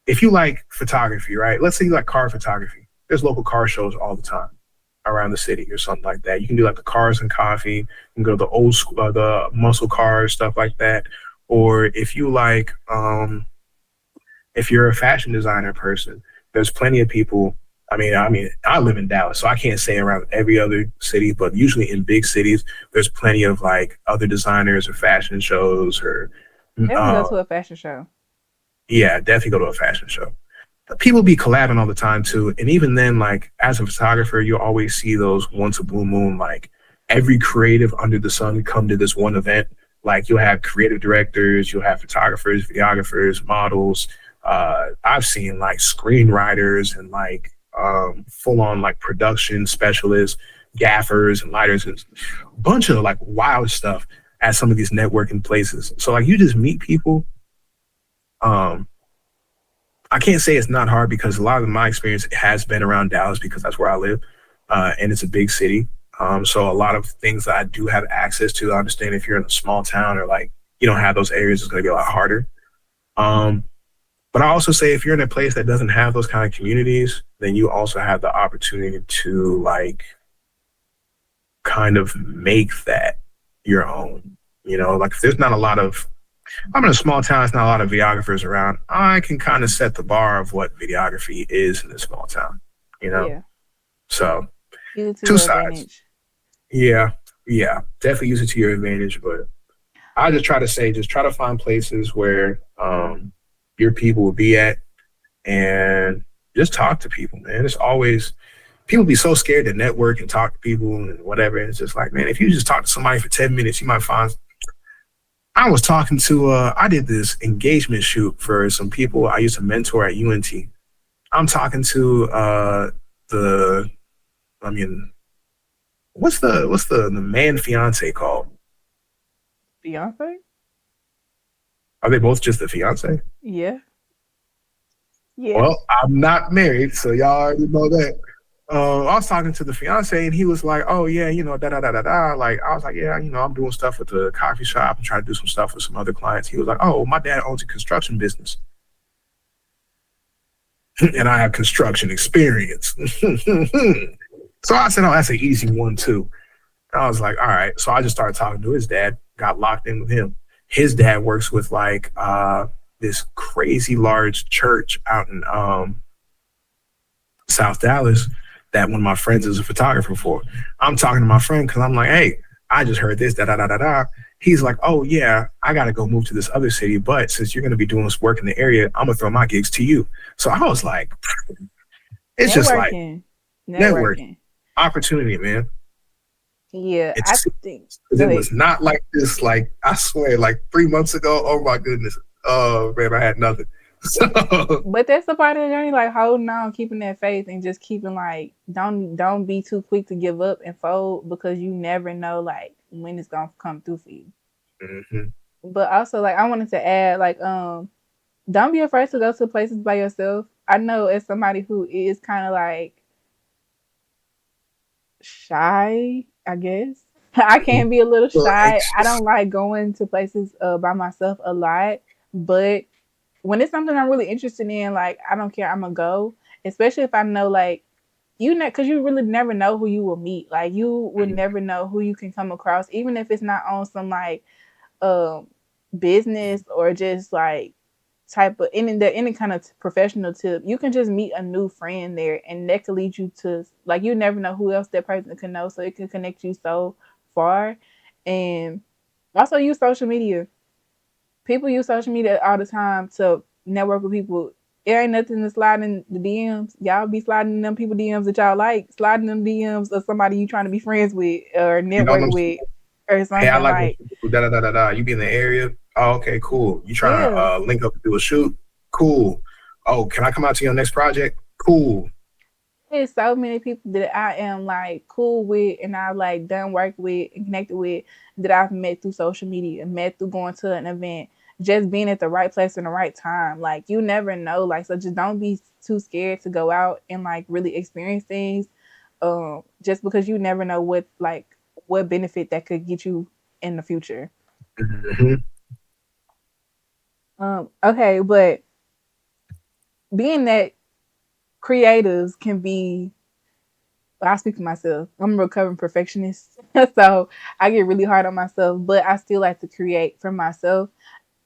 if you like photography, right? Let's say you like car photography. There's local car shows all the time around the city or something like that. You can do like the cars and coffee. You can go to the old school, the muscle cars, stuff like that. Or if you like, if you're a fashion designer person, there's plenty of people. I mean, I live in Dallas, so I can't say around every other city, but usually in big cities, there's plenty of like other designers or fashion shows or. Definitely go to a fashion show. Yeah, definitely go to a fashion show. People be collabing all the time too. And even then, like as a photographer, you'll always see those once a blue moon, like every creative under the sun come to this one event. Like you'll have creative directors, you'll have photographers, videographers, models. I've seen like screenwriters and like full on like production specialists, gaffers and lighters, and a bunch of like wild stuff at some of these networking places. So like you just meet people. I can't say it's not hard because a lot of my experience has been around Dallas because that's where I live, and it's a big city. So a lot of things that I do have access to, I understand if you're in a small town or like you don't have those areas, it's going to be a lot harder. But I also say if you're in a place that doesn't have those kind of communities, then you also have the opportunity to like kind of make that your own. Like if there's not a lot of I'm in a small town, it's not a lot of videographers around. I can kind of set the bar of what videography is in a small town, Yeah. So Use it to two your sides. advantage. Yeah, definitely use it to your advantage. But I just try to say, just try to find places where your people will be at and just talk to people, man. It's always, people be so scared to network and talk to people and whatever. And it's just like, man, if you just talk to somebody for 10 minutes, you might find I was talking to I did this engagement shoot for some people I used to mentor at UNT. I'm talking to the I mean, what's the man fiance called? Beyonce? Are they both just the fiance? Yeah. Yeah. Well, I'm not married, so y'all already know that. I was talking to the fiance, and he was like, "Oh yeah, da da da da da." Like I was like, "Yeah, I'm doing stuff with the coffee shop and trying to do some stuff with some other clients." He was like, "Oh, my dad owns a construction business, and I have construction experience." So I said, "Oh, that's an easy one too." And I was like, "All right." So I just started talking to his dad, got locked in with him. His dad works with like this crazy large church out in South Dallas that one of my friends is a photographer for. I'm talking to my friend because I'm like, hey, I just heard this, da da da da da. He's like, oh yeah, I gotta go move to this other city, but since you're gonna be doing this work in the area, I'm gonna throw my gigs to you. So I was like, it's just like Networking. network Networking. opportunity, man. Yeah, I It's think. because Go it ahead. was not like this. Like I swear, like 3 months ago. Oh my goodness. Oh man, I had nothing. So But that's the part of the journey, like holding on, keeping that faith, and just keeping like don't be too quick to give up and fold because you never know like when it's gonna come through for you. mhm. But also like I wanted to add like don't be afraid to go to places by yourself. I know as somebody who is kind of like shy, I guess. I can be a little So shy. I anxious. don't like going to places by myself a lot, but when it's something I'm really interested in, like I don't care, I'm gonna go. Especially if I know like you know, because you really never know who you will meet. Like you would never know who you can come across, even if it's not on some like um business or just like type of any kind of professional tip. You can just meet a new friend there, and that could lead you to like you never know who else that person can know, so it can connect you so far. And also use social media. People use social media all the time to network with people. It ain't nothing to slide in the DMs. Y'all be sliding in them people DMs that y'all like, sliding them DMs of somebody you trying to be friends with or You know network them. with or Hey, I something like like da da da da da. You be in the area? Oh, okay, cool. You trying to yeah. link up to do a shoot? Cool. Oh, can I come out to your next project? Cool. There's so many people that I am like cool with and I've like done work with and connected with that I've met through social media, met through going to an event, just being at the right place in the right time. Like you never know. Like so just don't be too scared to go out and like really experience things. Just because you never know what benefit that could get you in the future. Mhm. Okay, but being that creatives can be I speak for myself. I'm a recovering perfectionist. So I get really hard on myself, but I still like to create for myself.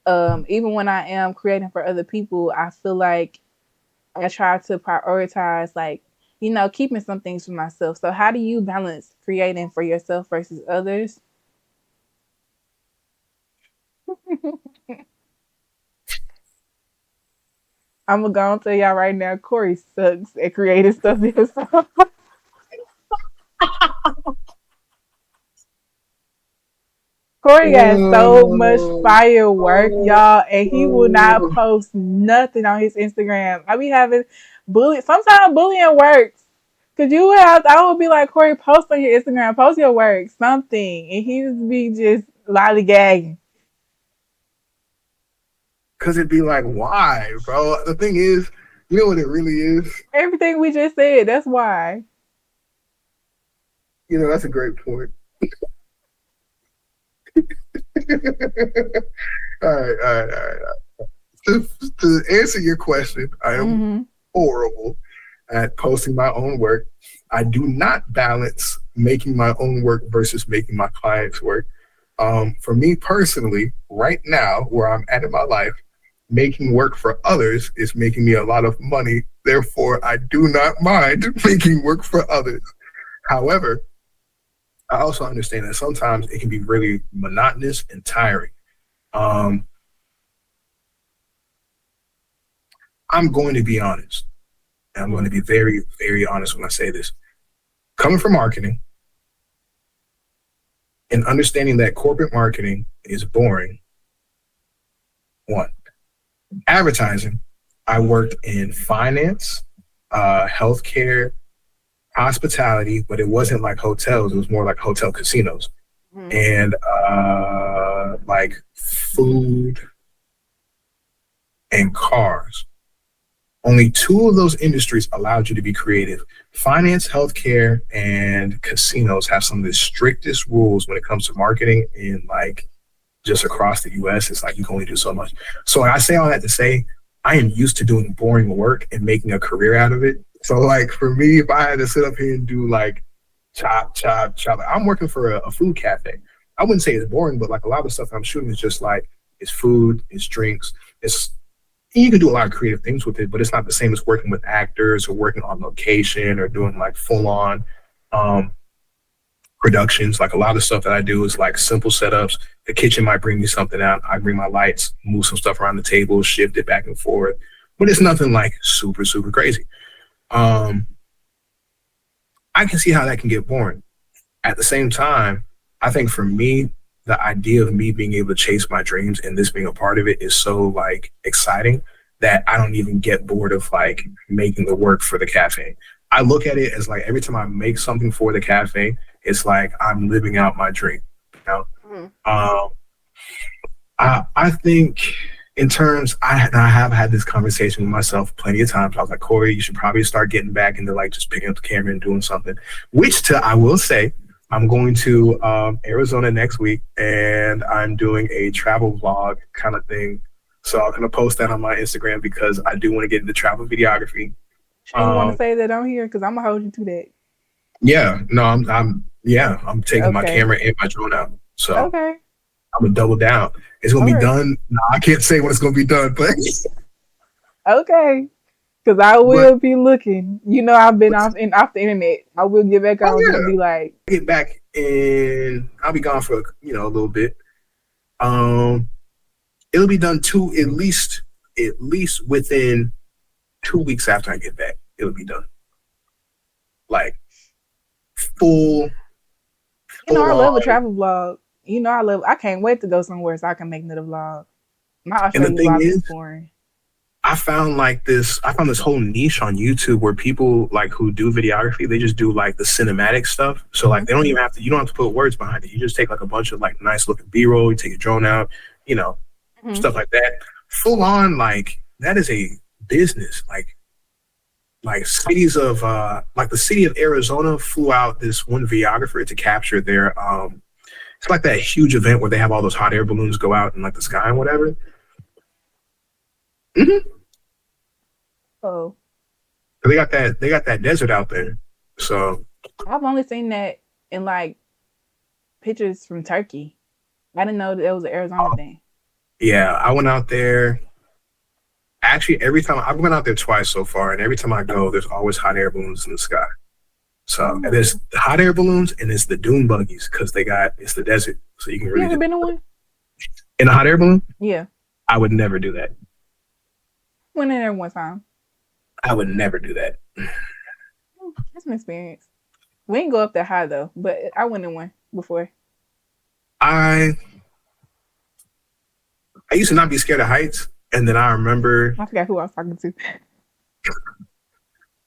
Even when I am creating for other people, I feel like I try to prioritize like, keeping some things for myself. So how do you balance creating for yourself versus others? I'm gonna go and tell y'all right now, Corey sucks at creating stuff himself. Corey got so much Oh, firework, oh, y'all, and he will not oh. post nothing on his Instagram. I be having bully. Sometimes bullying works. Cause I would be like, Corey, post on your Instagram, post your work, something, and he would be just lollygagging. Cause it'd be like, why, bro? The thing is, you know what it really is? Everything we just said. That's why. That's a great point. All right, all right, all right. To answer your question, I am Mm-hmm. horrible at posting my own work. I do not balance making my own work versus making my clients' work. For me personally, right now, where I'm at in my life, making work for others is making me a lot of money. Therefore, I do not mind making work for others. However, I also understand that sometimes it can be really monotonous and tiring. Um, I'm going to be honest. And I'm going to be very, very honest when I say this. Coming from marketing and understanding that corporate marketing is boring, one. Advertising. I worked in finance, healthcare, hospitality, but it wasn't like hotels. It was more like hotel casinos and like food and cars. Only two of those industries allowed you to be creative. Finance, healthcare, and casinos have some of the strictest rules when it comes to marketing in like just across the US. It's like you can only do so much. So I say all that to say I am used to doing boring work and making a career out of it. So like for me, if I had to sit up here and do like chop, like, I'm working for a food cafe. I wouldn't say it's boring, but like a lot of the stuff I'm shooting is just like it's food, it's drinks, it's you can do a lot of creative things with it, but it's not the same as working with actors or working on location or doing like full on productions. Like a lot of stuff that I do is like simple setups. The kitchen might bring me something out. I bring my lights, move some stuff around the table, shift it back and forth, but it's nothing like super, super crazy. I can see how that can get boring. At the same time, I think for me, the idea of me being able to chase my dreams and this being a part of it is so like exciting that I don't even get bored of like making the work for the cafe. I look at it as like every time I make something for the cafe, it's like I'm living out my dream. You know? I think in terms, I have had this conversation with myself plenty of times. I was like, Khorey, you should probably start getting back into like just picking up the camera and doing something, which I will say, I'm going to Arizona next week and I'm doing a travel vlog kind of thing. So I'm going to post that on my Instagram because I do want to get into travel videography. You want to say that on here? Because I'm going to hold you to that. Yeah, no, I'm taking my camera and my drone out. So I'm going to double down. It's going to be done. No, I can't say when it's going to be done, but. Okay. Because I will be looking. You know, I've been off the internet. I will get back on and be like. Get back and I'll be gone for, a little bit. It'll be done at least within 2 weeks after I get back. It'll be done. Like full. You know, I love a travel vlog. You know, I can't wait to go somewhere so I can make another vlog. My Australian vlog is boring. I found this whole niche on YouTube where people like who do videography, they just do like the cinematic stuff. So like they don't even have to, you don't have to put words behind it. You just take like a bunch of like nice looking B-roll, you take your drone out, stuff like that. Full on, like that is a business. Like cities of like the city of Arizona flew out this one videographer to capture their it's like that huge event where they have all those hot air balloons go out in like the sky and whatever. Oh, they got that desert out there. So I've only seen that in like pictures from Turkey. I didn't know that it was an Arizona thing. Yeah, I went out there. Actually, every time I've been out there twice so far, and every time I go, there's always hot air balloons in the sky. So there's the hot air balloons and it's the dune buggies because it's the desert, so you can really. You ever been in one? In a hot air balloon? Yeah. I would never do that. Went in there one time. I would never do that. That's an experience. We didn't go up that high though, but I went in one before. I used to not be scared of heights, and then I remember. I forgot who I was talking to.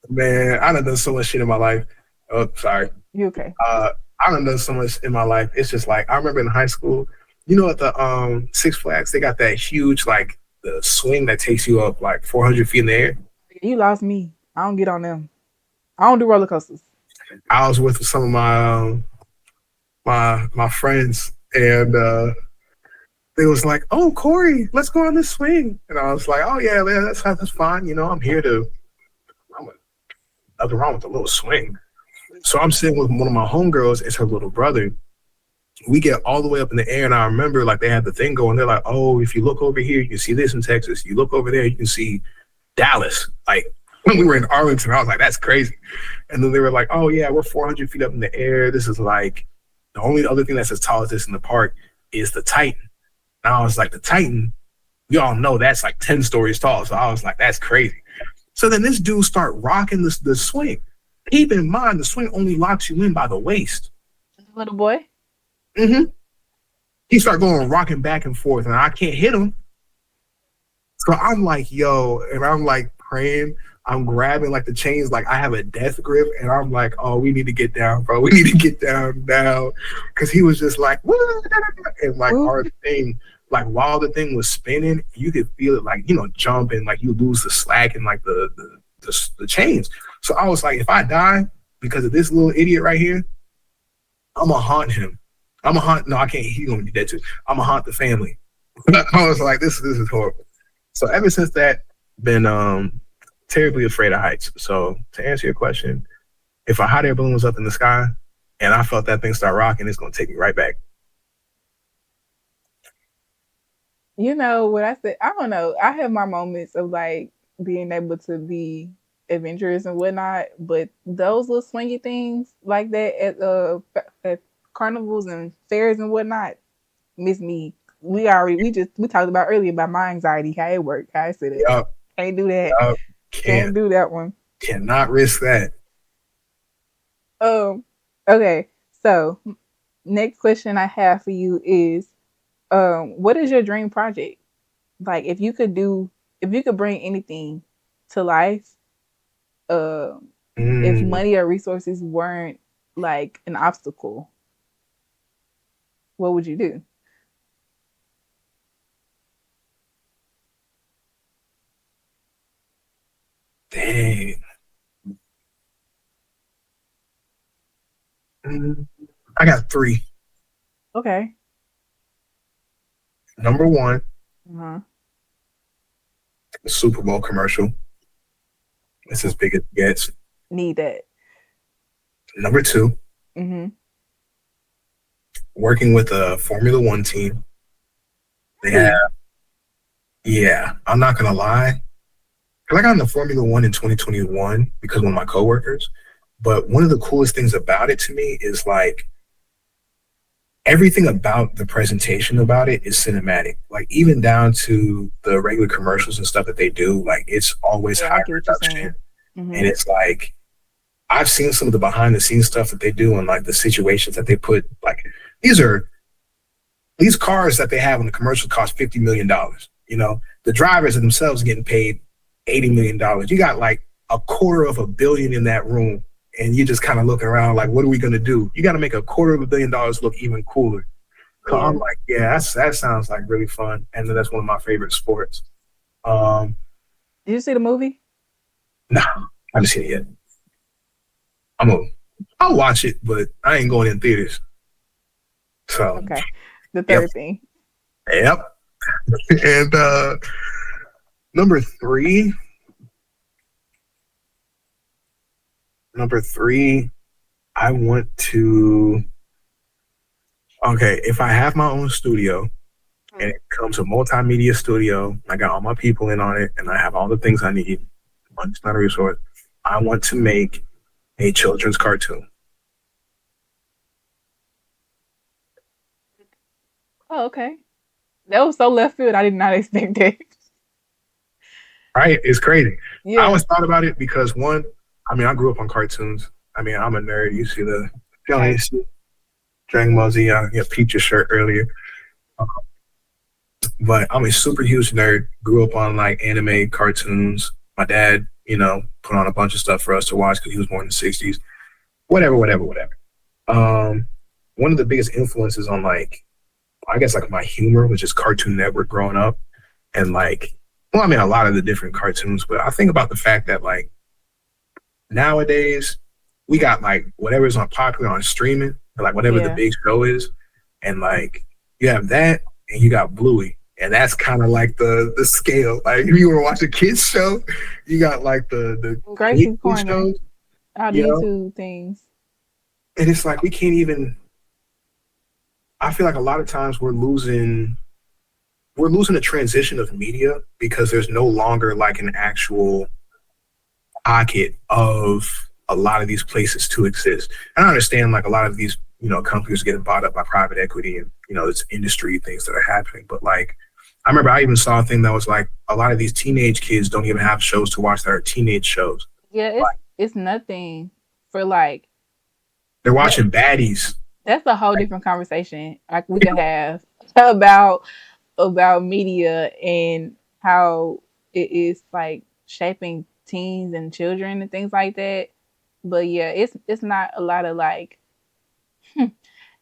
Man, I done so much shit in my life. Oh, sorry. You okay? I done so much in my life. It's just like I remember in high school. You know, at the Six Flags, they got that huge like the swing that takes you up like 400 feet in the air. You lost me. I don't get on them. I don't do roller coasters. I was with some of my friends, and they was like, "Oh, Khorey, let's go on this swing." And I was like, "Oh yeah, that's fine. You know, I'm here to. Nothing wrong with a little swing." So I'm sitting with one of my homegirls. It's her little brother. We get all the way up in the air, and I remember like they had the thing going. They're like, "Oh, if you look over here, you can see this in Texas. You look over there, you can see Dallas." Like when we were in Arlington, I was like, "That's crazy." And then they were like, "Oh yeah, we're 400 feet up in the air. This is like the only other thing that's as tall as this in the park is the Titan." And I was like, "The Titan, we all know that's like 10 stories tall." So I was like, "That's crazy." So then this dude start rocking the swing. Keep in mind, the swing only locks you in by the waist. Little boy. Mm-hmm. He started going rocking back and forth, and I can't hit him. So I'm like, yo, and I'm like praying. I'm grabbing like the chains, like I have a death grip, and I'm like, oh, we need to get down, bro. We need to get down now, because he was just like, "Woo," and like Ooh, our thing, like while the thing was spinning, you could feel it, like jump and like you lose the slack and like the chains. So I was like, if I die because of this little idiot right here, I'm gonna haunt him. I'm gonna haunt. No, I can't. He's gonna be dead too. I'm gonna haunt the family. I was like, this is horrible. So ever since that, been terribly afraid of heights. So to answer your question, if a hot air balloon was up in the sky and I felt that thing start rocking, it's gonna take me right back. you know what I said? I don't know. I have my moments of like being able to be adventurous and whatnot, but those little swingy things like that at carnivals and fairs and whatnot miss me. We talked about earlier about my anxiety, how it worked, how I said it. Yup, Can't do that. yup, Can't can't do that one. cannot risk that. Um. Okay. So next question I have for you is, what is your dream project? Like, if you could bring anything to life, uh, if Mm, money or resources weren't like an obstacle, what would you do? dang. Mm, I got three. Okay. Number one, Uh-huh. the Super Bowl commercial. It's as big as it gets. Need that. Number two, Mm-hmm. working with a Formula One team. They have, Really? yeah, I'm not gonna lie. Because I got into Formula One in 2021 because of one of my coworkers. But one of the coolest things about it to me is like everything about the presentation about it is cinematic. Like even down to the regular commercials and stuff that they do, like it's always Yeah, I high get what you're production. saying. Mm-hmm. And it's like I've seen some of the behind the scenes stuff that they do and like the situations that they put like these are these cars that they have in the commercial cost $50 million. The drivers themselves are getting paid $80 million. You got like a quarter of a billion in that room, and you're just kind of looking around like, what are we gonna do? You got to make a quarter of $1 billion look even cooler. So Yeah. I'm like, yeah, that sounds like really fun, and that's one of my favorite sports. Um, Did you see the movie? nah, I haven't seen it yet. I'm a, I'll watch it, but I ain't going in theaters. So, Okay. The yep, third thing. yep. And number three, number three, I want to. Okay, if I have my own studio and it becomes a multimedia studio, I got all my people in on it, and I have all the things I need. Money's not a resource. I want to make a children's cartoon. Oh, okay. That was so left field. I did not expect that. Right? It's crazy. I Yeah. always thought about it because one, I mean, I grew up on cartoons. I mean, I'm a nerd. You see the Hey. Johnny Dragon Ball Z. Peeped your shirt earlier. But I'm a super huge nerd. Grew up on like anime, cartoons. My dad, put on a bunch of stuff for us to watch because he was born in the '60s. Whatever, whatever, whatever. Um, One of the biggest influences on like, I guess like my humor was just Cartoon Network growing up, and like, well, I mean, a lot of the different cartoons. But I think about the fact that like nowadays we got like whatever's on popular on streaming, like whatever the Yeah. big show is, and like you have that, and you got Bluey, and that's kind of like the scale. Like if you were to watch a kids show, you got like the Gracie's kids Corner. shows, All the you know, YouTube things. and it's like we can't even. I feel like a lot of times we're losing the transition of media because there's no longer like an actual pocket of a lot of these places to exist. And I understand like a lot of these, companies are getting bought up by private equity and, it's industry things that are happening. But like, I remember I even saw a thing that was like a lot of these teenage kids don't even have shows to watch that are teenage shows. Yeah, Like it's nothing for like they're that. watching baddies. That's a whole different conversation. Like we could have about media and how it is like shaping teens and children and things like that. But yeah, it's not a lot of like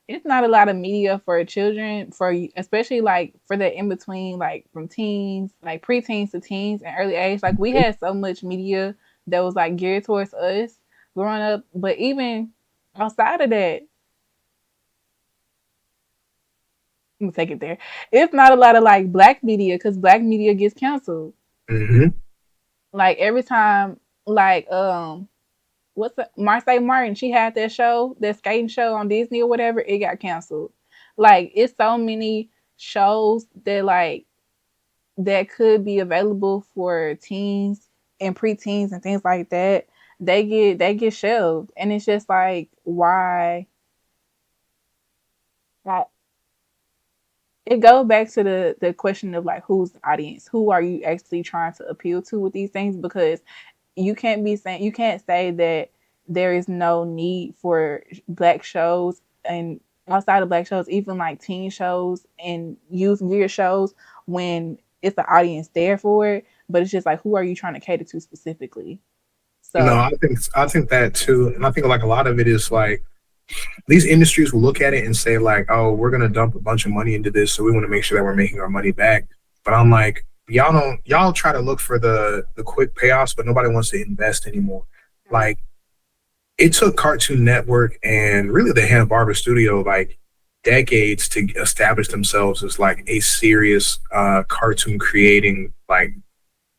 it's not a lot of media for children for especially like for the in between like from teens like preteens to teens and early age. Like we had so much media that was like geared towards us growing up, but even outside of that, I'm gonna take it there. It's not a lot of like black media because black media gets canceled. Hmm. Like every time, like what's the, Marseille Martin? She had that show, that skating show on Disney or whatever. It got canceled. Like it's so many shows that like that could be available for teens and preteens and things like that. They get shelved, and it's just like why? Like, it goes back to the question of like who's the audience, who are you actually trying to appeal to with these things? Because you can't say that there is no need for black shows and outside of black shows, even like teen shows and youth gear shows when it's the audience there for it. But it's just like who are you trying to cater to specifically? No, So I think that too, and I think like a lot of it is like these industries will look at it and say like, oh, we're gonna dump a bunch of money into this, so we want to make sure that we're making our money back. But I'm like, y'all try to look for the quick payoffs, but nobody wants to invest anymore. Like it took Cartoon Network and really the Hanna Barbera studio like decades to establish themselves as like a serious cartoon creating like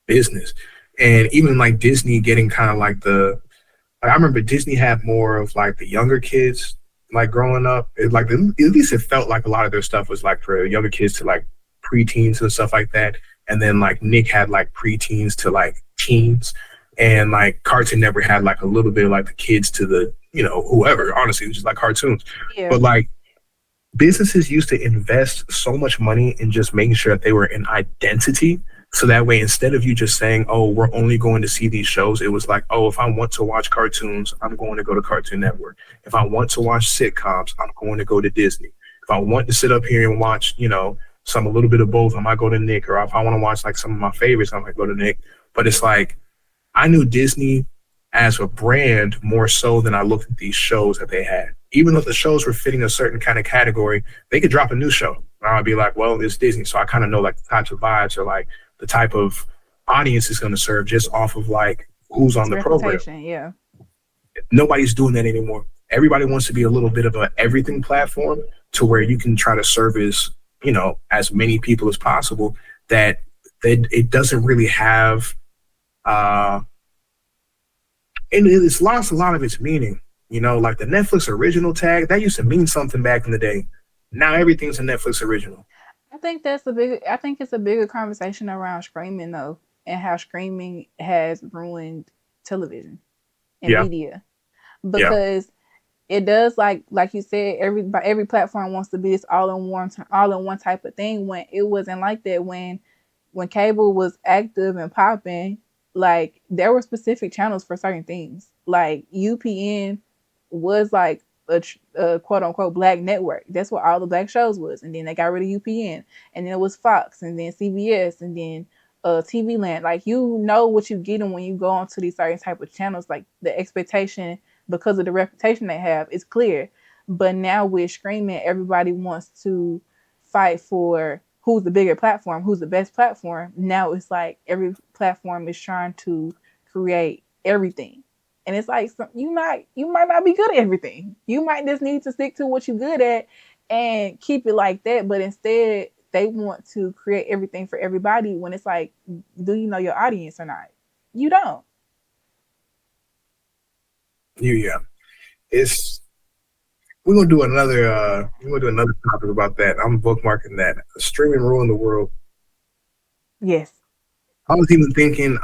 business. And even like Disney getting kind of like like, I remember Disney had more of like the younger kids like growing up. Like at least it felt like a lot of their stuff was like for younger kids to like preteens and stuff like that. And then like Nick had like preteens to like teens, and like Cartoon Network had like a little bit of like the kids to the whoever. Honestly, it was just like cartoons. yeah, But like businesses used to invest so much money in just making sure that they were an identity. So that way, instead of you just saying, oh, we're only going to see these shows, it was like, oh, if I want to watch cartoons, I'm going to go to Cartoon Network. If I want to watch sitcoms, I'm going to go to Disney. If I want to sit up here and watch, some a little bit of both, I might go to Nick. Or if I want to watch like some of my favorites, I might go to Nick. But it's like, I knew Disney as a brand more so than I looked at these shows that they had. Even though the shows were fitting a certain kind of category, they could drop a new show. And I'd be like, well, it's Disney. So I kind of know like the types of vibes or like the type of audience it's going to serve just off of like who's on its the program. reputation. Yeah, Nobody's doing that anymore. Everybody wants to be a little bit of a everything platform to where you can try to service, as many people as possible that it doesn't really have uh and it's lost a lot of its meaning. Like the Netflix original tag, that used to mean something back in the day. Now everything's a Netflix original. I think that's a big. I think it's a bigger conversation around streaming though, and how streaming has ruined television and Yeah, media yeah. because it does like you said every platform wants to be this all in one type of thing when it wasn't like that when cable was active and popping. Like there were specific channels for certain things. Like UPN was like a quote unquote black network. That's what all the black shows was. And then they got rid of UPN, and then it was Fox, and then CBS, and then TV Land. Like you know what you're getting when you go onto these certain type of channels. Like the expectation because of the reputation they have is clear. But now with streaming, everybody wants to fight for who's the bigger platform, who's the best platform. Now it's like every platform is trying to create everything. And it's like you might not be good at everything. You might just need to stick to what you're good at and keep it like that. But instead, they want to create everything for everybody when it's like, do you know your audience or not? You don't. Yeah. It's we're gonna do another topic about that. I'm bookmarking that. Streaming ruined the world. Yes. I was even thinking,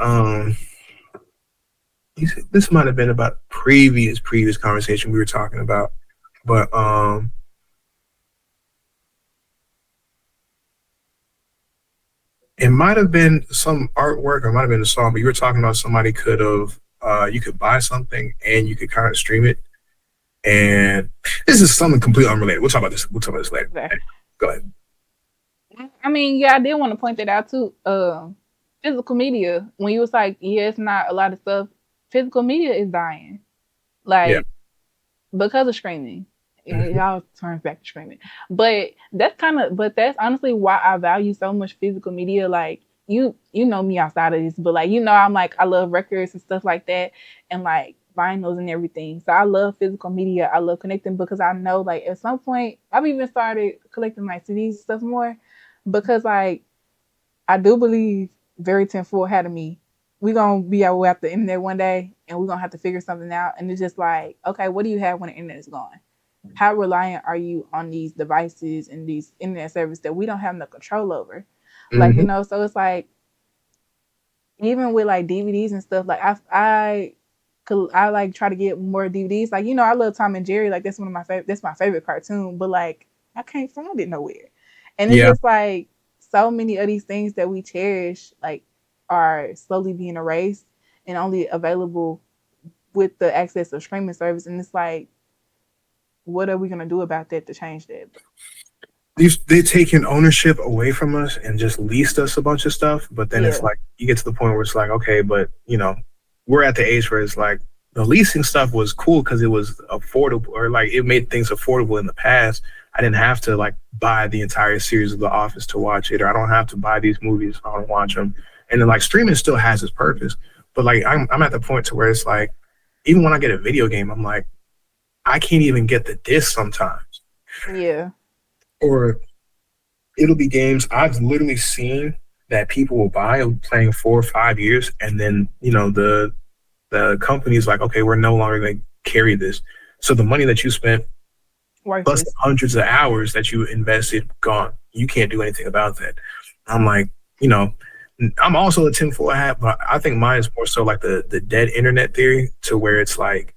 this might have been about previous conversation we were talking about, but it might have been some artwork, or it might have been a song, but you were talking about somebody could have you could buy something and you could kind of stream it. And this is something completely unrelated. We'll talk about this later. Okay. Go ahead. I mean, yeah, I did want to point that out too. physical media. When you was like, yeah, it's not a lot of stuff. Physical media is dying, Yeah. like because of streaming. Mhm. It all turns back to streaming, but that's honestly why I value so much physical media. Like you know me outside of this, but like I'm like I love records and stuff like that, and like vinyls and everything. So I love physical media. I love connecting because I know like at some point I've even started collecting like CDs and stuff more because like I do believe very tenfold ahead of me. We gonna be out at the internet one day, and we're gonna have to figure something out. And it's just like, okay, what do you have when the internet is gone? How reliant are you on these devices and these internet services that we don't have no control over? Like Mhm. so it's like even with like DVDs and stuff, like I like try to get more DVDs. Like I love Tom and Jerry. Like that's one of my favorite. That's my favorite cartoon. But like I can't find it nowhere, and it's Yeah. just like so many of these things that we cherish like are slowly being erased and only available with the access of streaming service. And it's like, what are we gonna do about that to change that? They've taken ownership away from us and just leased us a bunch of stuff. But then it's Yeah, like you get to the point where it's like, okay, but we're at the age where it's like the leasing stuff was cool because it was affordable, or like it made things affordable in the past. I didn't have to like buy the entire series of The Office to watch it, or I don't have to buy these movies if I want to watch them. And then like streaming still has its purpose, but like I'm at the point to where it's like even when I get a video game, I'm like I can't even get the disc sometimes, yeah, or it'll be games I've literally seen that people will buy playing 4 or 5 years, and then the company's like, okay, we're no longer going to carry this. So the money that you spent plus the worthless. hundreds of hours that you invested gone. You can't do anything about that. I'm like, you know, I'm also a tinfoil hat, but I think mine is more so like the dead internet theory, to where it's like,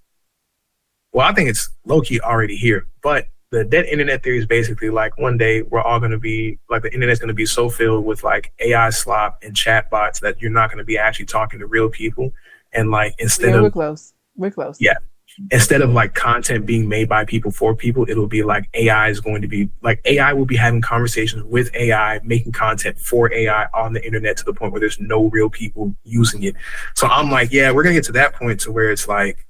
well, I think it's low key already here, but the dead internet theory is basically like one day we're all going to be like the internet's going to be so filled with like AI slop and chat bots that you're not going to be actually talking to real people. And like Yeah, we're close. We're close. yeah, instead of like content being made by people for people, it'll be like AI is going to be like AI will be having conversations with AI, making content for AI on the internet to the point where there's no real people using it. So I'm like, yeah, we're going to get to that point to where it's like,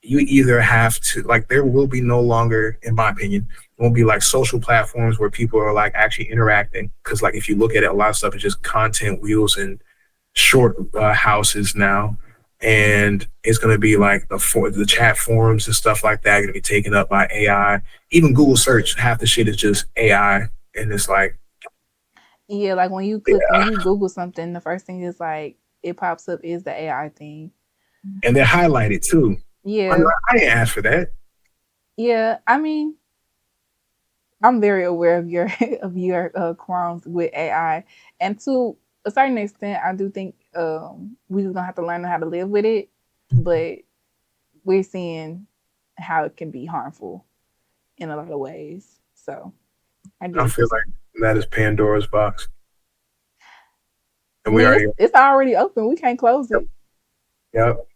you either have to like there will be no longer, in my opinion, won't be like social platforms where people are like actually interacting, because like if you look at it, a lot of stuff is just content wheels and short houses now, and it's going to be like the chat forums and stuff like that are going to be taken up by AI. Even Google search, half the shit is just AI, and it's like Yeah, like when yeah, you Google something, the first thing is like it pops up is the AI thing. and they're highlighted too. I'm Yeah, like, I didn't ask for that. yeah. I mean, I'm very aware of your of your qualms with AI, and to a certain extent, I do think we just gonna have to learn how to live with it. But we're seeing how it can be harmful in a lot of ways. So I get I what you're feel like saying. that is Pandora's box, I and we mean, already it's already open. We can't close it. yep.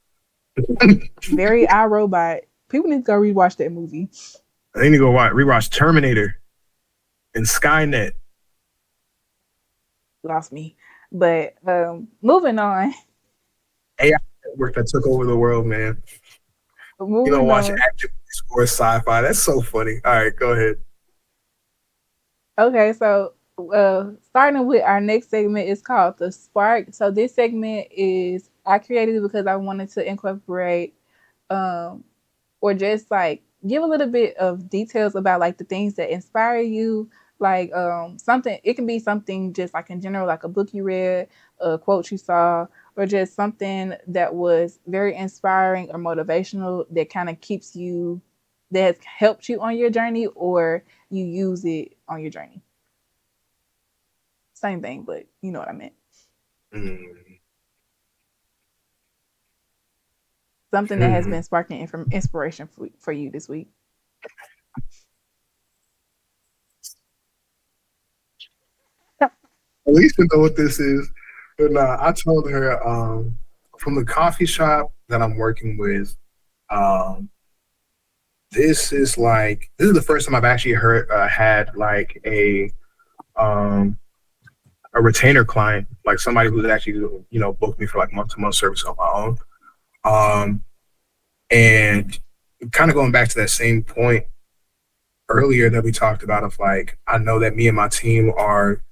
Very iRobot. People need to go rewatch that movie. I need to go rewatch Terminator and Skynet. Lost me. But moving on. AI network that took over the world, man. Moving Watching on. action movies or sci-fi. That's so funny. All right, go ahead. Okay, so starting with our next segment is called the spark. So this segment is I created it because I wanted to incorporate um or just like give a little bit of details about like the things that inspire you, like something. It can be something just like in general, like a book you read, a quote you saw, or just something that was very inspiring or motivational that kind of keeps you, that has helped you on your journey, or you use it on your journey. Same thing, but you know what I meant. Mm. Something that has Hmm. been sparking inspiration for you this week. Alicia know what this is. But nah, I told her from the coffee shop that I'm working with, um, this is the first time I've actually heard had like a um a retainer client, like somebody who's actually, booked me for like month to month service on my own. Um, and kind of going back to that same point earlier that we talked about of like, I know that me and my team are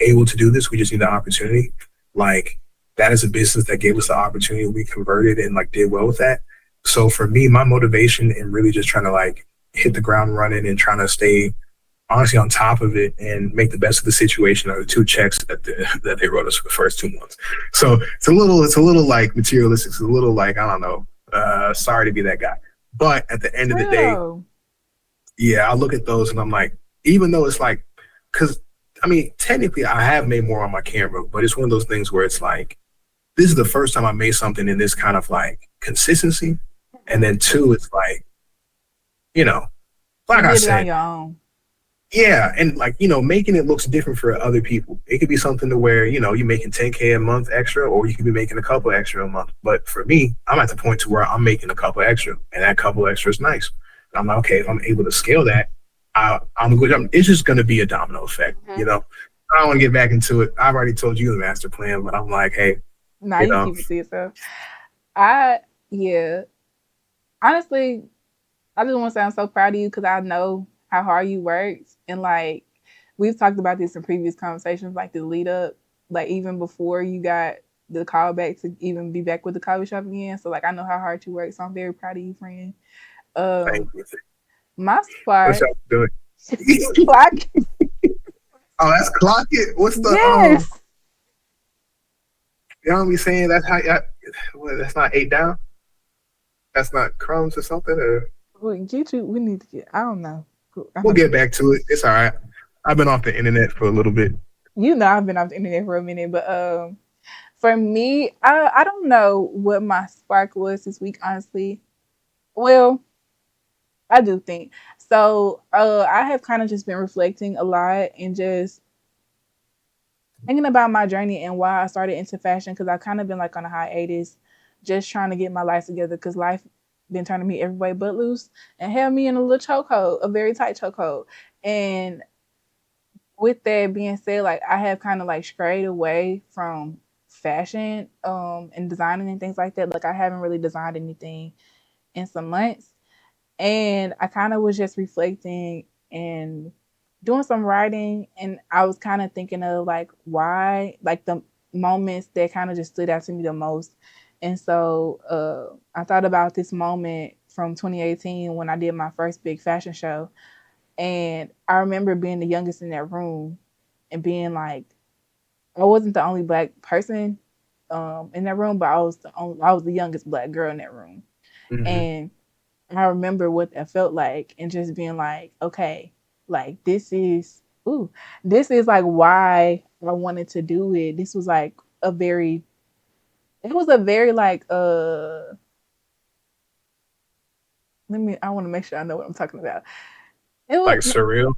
able to do this. We just need the opportunity. Like that is a business that gave us the opportunity. We converted and like did well with that. So for me, my motivation and really just trying to like hit the ground running and trying to stay honestly on top of it and make the best of the situation are the two checks that they wrote us for the first 2 months. So it's a little like materialistic. It's a little like, I don't know, sorry to be that guy. But at the end of the day, Real. yeah, I look at those and I'm like, even though it's like, because I mean, technically I have made more on my camera, but it's one of those things where it's like, this is the first time I made something in this kind of like consistency. And then two, it's like, you know, You like I did it on said, your own. yeah, and like, making it looks different for other people. It could be something to where, you're making 10K a month extra, or you could be making a couple extra a month. But for me, I'm at the point to where I'm making a couple extra, and that couple extra is nice. And I'm like, okay, if I'm able to scale that, I'm good. It's just going to be a domino effect, Mm-hmm. I don't want to get back into it. I've already told you the master plan, but I'm like, hey, Nah, you you know, keep it to yourself. I yeah. Honestly, I just want to say I'm so proud of you because I know how hard you worked, and like we've talked about this in previous conversations, like the lead up, like even before you got the call back to even be back with the coffee shop again. So like I know how hard you work. So I'm very proud of you, friend. thank Um, you. my What's spark, y'all doing? like Oh, that's clock it. What's the yes, you know what I'm saying? That's how that's not 8 down. That's not crumbs or something. Or we get you. We need to get. I don't know. I'm we'll about to get look. back to it. It's all right. I've been off the internet for a little bit. You know, I've been off the internet for a minute, but for me, I don't know what my spark was this week. Honestly, well, I do think so. I have kind of just been reflecting a lot and just thinking about my journey and why I started into fashion because I've kind of been like on a hiatus, just trying to get my life together because life been turning me every way but loose and held me in a little chokehold, a very tight chokehold. And with that being said, like I have kind of like strayed away from fashion and designing and things like that. Like I haven't really designed anything in some months. And I kind of was just reflecting and doing some writing and I was kind of thinking of like why like the moments that kind of just stood out to me the most. And so I thought about this moment from 2018 when I did my first big fashion show and I remember being the youngest in that room and being like I wasn't the only black person in that room, but I was the youngest black girl in that room. Mm-hmm. And I remember what that felt like and just being like, okay, like this is like why I wanted to do it. This was like a very it was a very like I want to make sure I know what I'm talking about. It was Like surreal.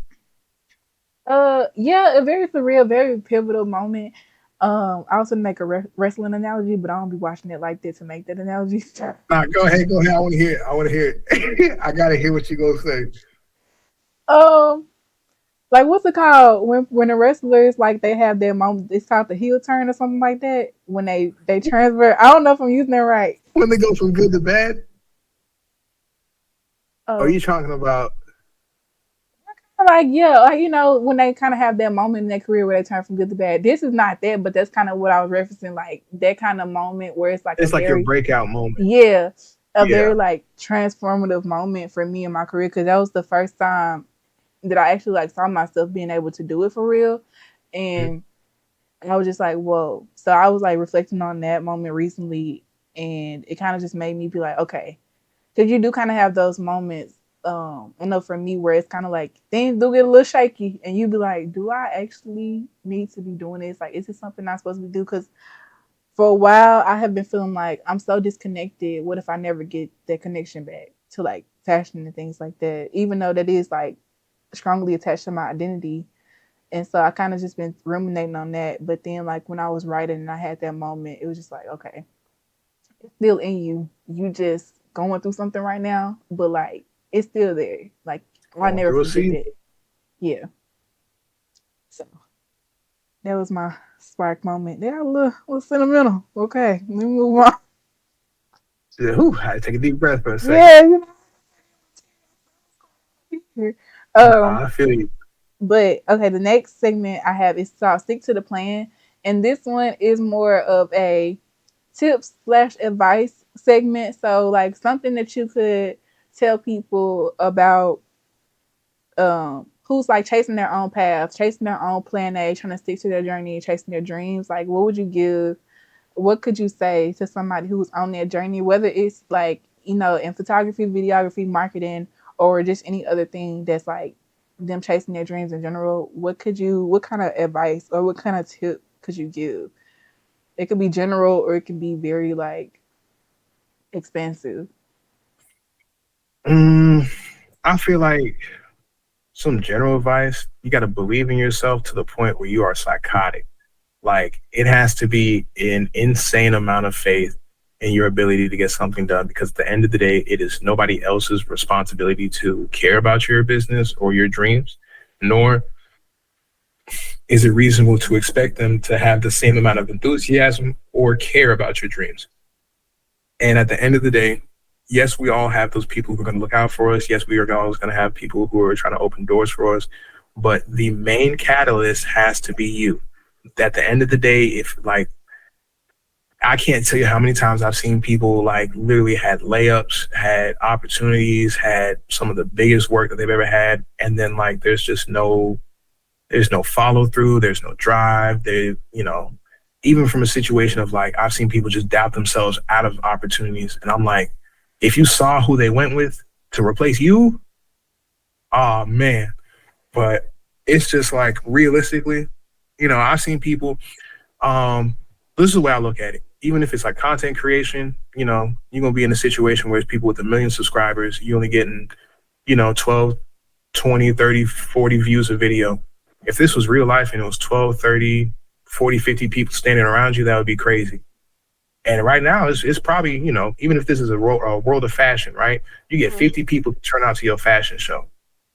yeah, a very surreal, very pivotal moment. I also make a wrestling analogy, but I don't be watching it like that to make that analogy. Nah, go ahead, go ahead. I want to hear it. I want to hear it. I gotta hear what you gonna say. um like what's it called when the wrestlers like they have their moment? It's called the heel turn or something like that. When they transfer. I don't know if I'm using it right. When they go from good to bad, are Oh, you talking about like yeah, like you know when they kind of have that moment in their career where they turn from good to bad. This is not that, but that's kind of what I was referencing. Like that kind of moment where it's like a it's like your very breakout moment? yeah, a Yeah. very like transformative moment for me in my career because that was the first time that I actually like saw myself being able to do it for real, and I was just like, whoa. So I was like reflecting on that moment recently, and it kind of just made me be like, okay, because you do kind of have those moments. I know for me where it's kind of like things do get a little shaky, and you be like, do I actually need to be doing this? Like, is this something I'm supposed to do? Because for a while, I have been feeling like I'm so disconnected. What if I never get that connection back to like fashion and things like that? Even though that is like strongly attached to my identity, and so I kind of just been ruminating on that. But then, like, when I was writing and I had that moment, it was just like, okay, it's still in you. You just going through something right now, but like, it's still there. Like, I Going never through a forget season. that. Yeah. So that was my. Spark moment. They're a little sentimental. Okay, let me move on. Yeah, whew, I had to take a deep breath for a second. Yeah, Nah, um, I feel you. but okay, the next segment I have is called Stick to the Plan. And this one is more of a tips slash advice segment. So like something that you could tell people about who's like chasing their own path, chasing their own plan A, trying to stick to their journey, chasing their dreams. Like what would you give, what could you say to somebody who's on their journey, whether it's like, in photography, videography, marketing, or just any other thing that's like them chasing their dreams in general? What kind of advice or what kind of tip could you give? It could be general or it could be very like expensive. Mm, I feel like some general advice, you got to believe in yourself to the point where you are psychotic. Like it has to be an insane amount of faith in your ability to get something done because at the end of the day, it is nobody else's responsibility to care about your business or your dreams, nor is it reasonable to expect them to have the same amount of enthusiasm or care about your dreams. And at the end of the day, yes, we all have those people who are going to look out for us. Yes, we are always going to have people who are trying to open doors for us. But the main catalyst has to be you. At the end of the day, if like, I can't tell you how many times I've seen people like literally had layups, had opportunities, had some of the biggest work that they've ever had. And then like, there's no follow through. There's no drive. Even from a situation of like, I've seen people just doubt themselves out of opportunities. And I'm like, if you saw who they went with to replace you, oh man. But it's just like realistically, I've seen people, this is the way I look at it. Even if it's like content creation, you're going to be in a situation where it's people with 1 million subscribers, you're only getting, 12, 20, 30, 40 views a video. If this was real life and it was 12, 30, 40, 50 people standing around you, that would be crazy. And right now, it's probably, even if this is a world of fashion, right? You get 50 people to turn out to your fashion show.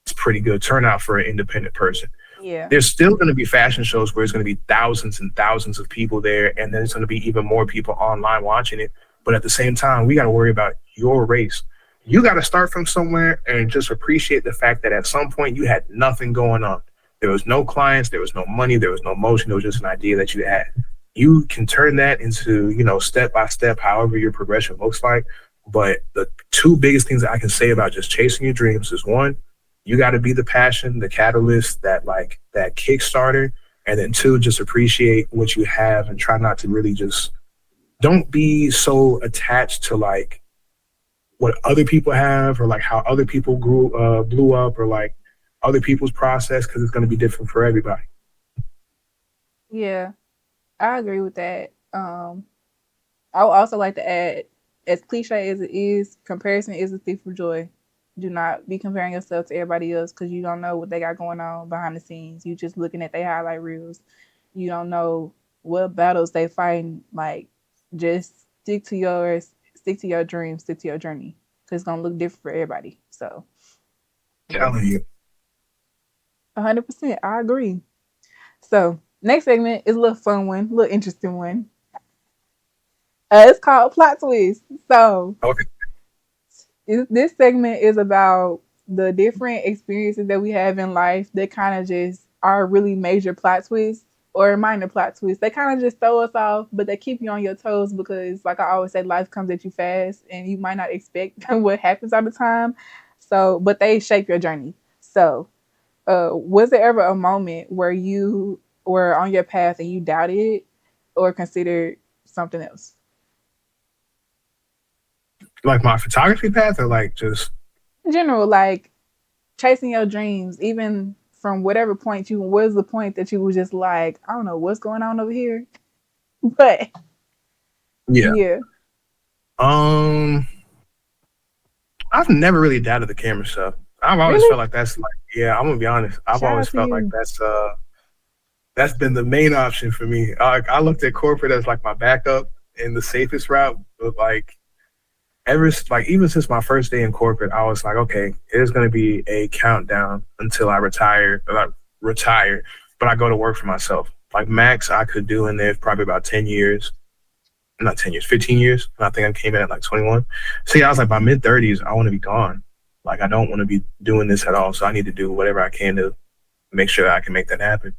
It's pretty good turnout for an independent person. Yeah. There's still going to be fashion shows where it's going to be thousands and thousands of people there. And then it's going to be even more people online watching it. But at the same time, we got to worry about your race. You got to start from somewhere and just appreciate the fact that at some point you had nothing going on. There was no clients, there was no money, there was no motion. It was just an idea that you had. You can turn that into, step by step, however your progression looks like. But the two biggest things that I can say about just chasing your dreams is one, you got to be the passion, the catalyst, that Kickstarter. And then two, just appreciate what you have and try not to really just, don't be so attached to like what other people have or like how other people blew up or like other people's process, because it's going to be different for everybody. Yeah, I agree with that. I would also like to add, as cliche as it is, comparison is a thief of joy. Do not be comparing yourself to everybody else because you don't know what they got going on behind the scenes. You just looking at their highlight reels. You don't know what battles they fighting. Like, just stick to yours, stick to your dreams, stick to your journey because it's gonna look different for everybody. So, yeah, Telling you. 100%, I agree. So, next segment is a little fun one, a little interesting one. It's called plot twist. So, Okay. this segment is about the different experiences that we have in life that kind of just are really major plot twists or minor plot twists. They kind of just throw us off, but they keep you on your toes because, like I always say, life comes at you fast and you might not expect what happens all the time. So, but they shape your journey. So, was there ever a moment where you were on your path and you doubted it or considered something else? Like my photography path or like just, In general, like chasing your dreams, even from whatever point you was the point that you was just like, I don't know what's going on over here. But yeah. yeah. Um, I've never really doubted the camera stuff. I've always Really? felt like that's like, yeah, I'm gonna be honest. I've Shout always out to felt like you. that's been the main option for me. I looked at corporate as like my backup and the safest route, but like even since my first day in corporate, I was like, okay, there's gonna be a countdown until I retire, but I go to work for myself. Like max I could do in there is probably about 10 years. Not 10 years, 15 years. I think I came in at like 21. So yeah, I was like, by mid 30s, I want to be gone. Like, I don't want to be doing this at all. So I need to do whatever I can to make sure I can make that happen.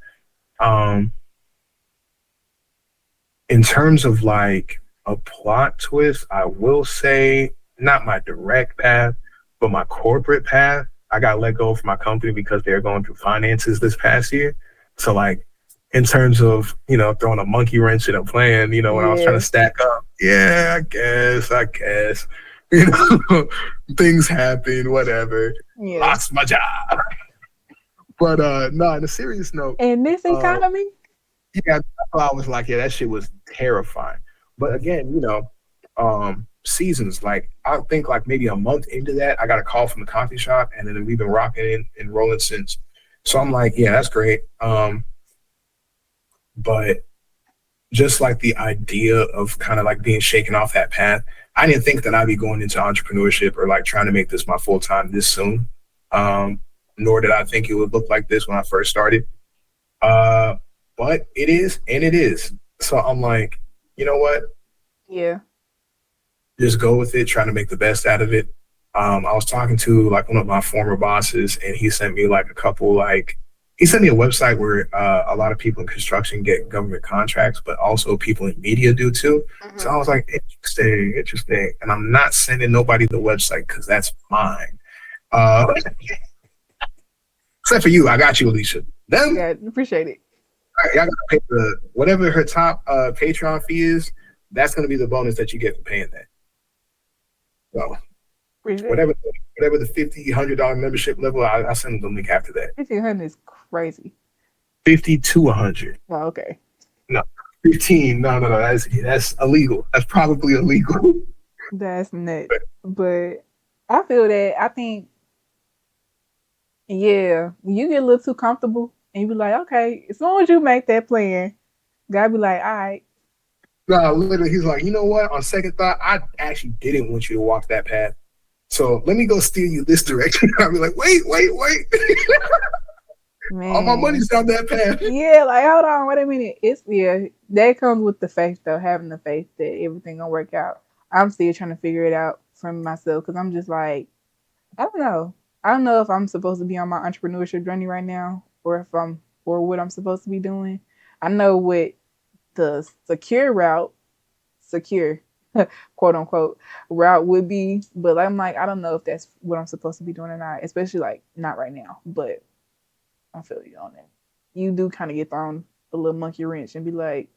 Um, in terms of like a plot twist, I will say not my direct path, but my corporate path. I got let go from my company because they're going through finances this past year. So like in terms of, throwing a monkey wrench in a plan, when I was trying Yeah, to stack up, yeah, I guess, you know, things happen, whatever. yeah. Lost my job. But no, on a serious note, In this uh economy, yeah, I was like, yeah, that shit was terrifying. But again, seasons, like I think like maybe a month into that, I got a call from the coffee shop and then we've been rocking and rolling since. So I'm like, yeah, that's great. But just like the idea of kind of like being shaken off that path, I didn't think that I'd be going into entrepreneurship or like trying to make this my full time this soon. Nor did I think it would look like this when I first started. Uh, but it is, and it is. So I'm like, you know what? yeah. Just go with it, trying to make the best out of it. I was talking to like one of my former bosses, and he sent me like a couple like he sent me a website where a lot of people in construction get government contracts, but also people in media do too. So I Hmm. was like, interesting, interesting. And I'm not sending nobody the website because that's mine. Except for you, I got you, Alicia. Them, Yeah, appreciate it. y'all gotta pay the whatever her top Patreon fee is. That's gonna be the bonus that you get for paying that. So Appreciate it. whatever the $50-$100 membership level, I send them the link after that. 1,500 is crazy. 50 to 100. Oh, okay. No, 15. No. That's illegal. That's probably illegal. That's nuts. But I feel that I think, yeah, when you get a little too comfortable and you be like, okay, as soon as you make that plan, God be like, all right, No, literally, he's like, you know what? On second thought, I actually didn't want you to walk that path. So let me go steer you this direction. I'll be like, wait. All my man. money's down that path. Yeah, like hold on, wait a minute. It's yeah, that comes with the faith though, having the faith that everything gonna work out. I'm still trying to figure it out from myself because I'm just like, I don't know. I don't know if I'm supposed to be on my entrepreneurship journey right now or if I'm or what I'm supposed to be doing. I know what the secure quote unquote route would be, but I'm like, I don't know if that's what I'm supposed to be doing or not, especially like not right now. But I feel you on that. You do kind of get thrown a little monkey wrench and be like,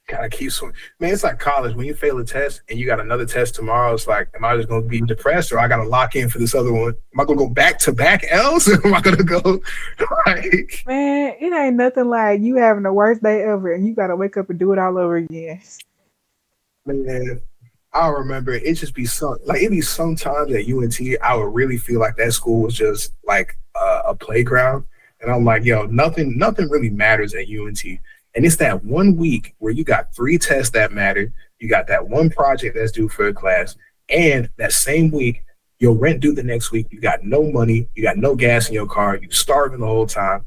Gotta keep swimming. Man, it's like college. When you fail a test and you got another test tomorrow, it's like, am I just gonna be depressed or I gotta lock in for this other one? Am I gonna go back to back L's or am I gonna go like man, it ain't nothing like you having the worst day ever and you gotta wake up and do it all over again. man? I remember it just be some like it be sometimes at UNT I would really feel like that school was just like a playground, and I'm like, yo, nothing really matters at UNT, and it's that 1 week where you got 3 tests that matter, you got that one project that's due for a class, and that same week your rent due the next week, you got no money, you got no gas in your car, you starving the whole time,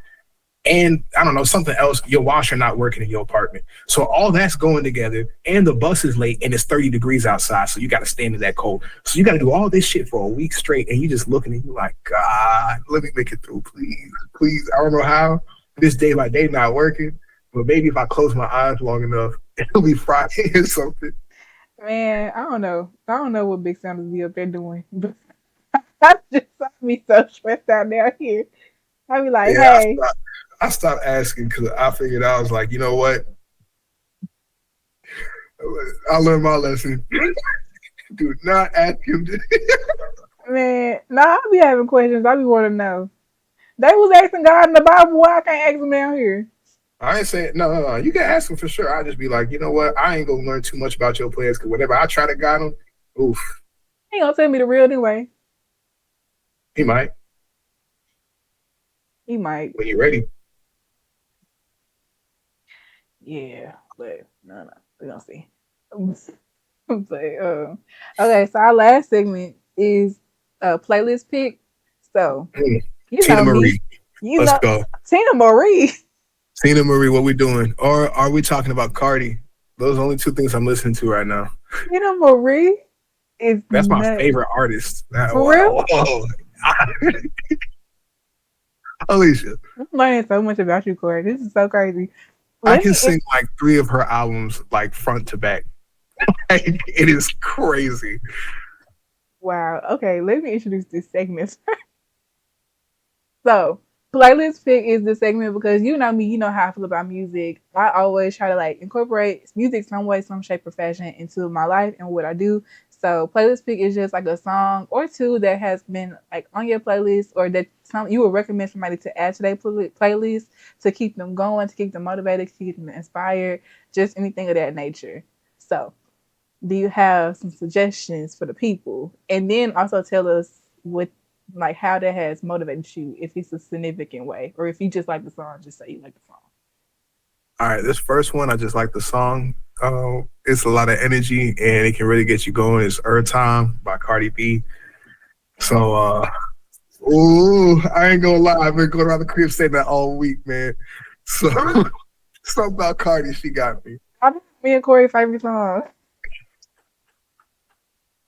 and I don't know, something else, your washer not working in your apartment. So all that's going together, and the bus is late, and it's 30 degrees outside, so you got to stand in that cold. So you got to do all this shit for a week straight, and you just looking and you like, God, let me make it through, please, please. I don't know how this day by day not working, but maybe if I close my eyes long enough, it'll be Friday or something. Man, I don't know. I don't know what Big Sounders be up there doing. But I just I be so stressed out down here. I be like, Yeah, hey, I stopped asking because I figured I was like, you know what? I learned my lesson. Do not ask him to. man, nah, I be having questions. I be want to know. They was asking God in the Bible, why I can't ask them down here? I ain't saying no. You can ask him for sure. I just be like, you know what? I ain't gonna learn too much about your players because whenever I try to guide him, oof, He gonna tell me the real anyway. he might He might. when he ready. Yeah, but no, we gonna see. but okay, so our last segment is a playlist pick. So you Tina know me, Marie, you let's know go. Tina Marie. Tina Marie, what we doing? Or are we talking about Cardi? Those are only two things I'm listening to right now. Tina Marie is That's my nuts. favorite artist. For real? Whoa. Alicia, I'm learning so much about you, Corey. This is so crazy. I Let can me sing like three of her albums like front to back. Like, it is crazy. wow. Okay, let me introduce this segment. So, playlist pick is the segment because you know me, you know how I feel about music. I always try to like incorporate music some way, some shape, or fashion into my life and what I do. So, playlist pick is just like a song or two that has been like on your playlist or that some you would recommend somebody to add to their playlist to keep them going, to keep them motivated, to keep them inspired, just anything of that nature. So, do you have some suggestions for the people? And then also tell us what like how that has motivated you, if it's a significant way, or if you just like the song, just say you like the song. All right, this first one, I just like the song. It's a lot of energy and it can really get you going. It's Earth Time by Cardi B. So, ooh, I ain't gonna lie. I've been going around the crib saying that all week, man. So, something about Cardi, she got me. I think me and Corey favorite song.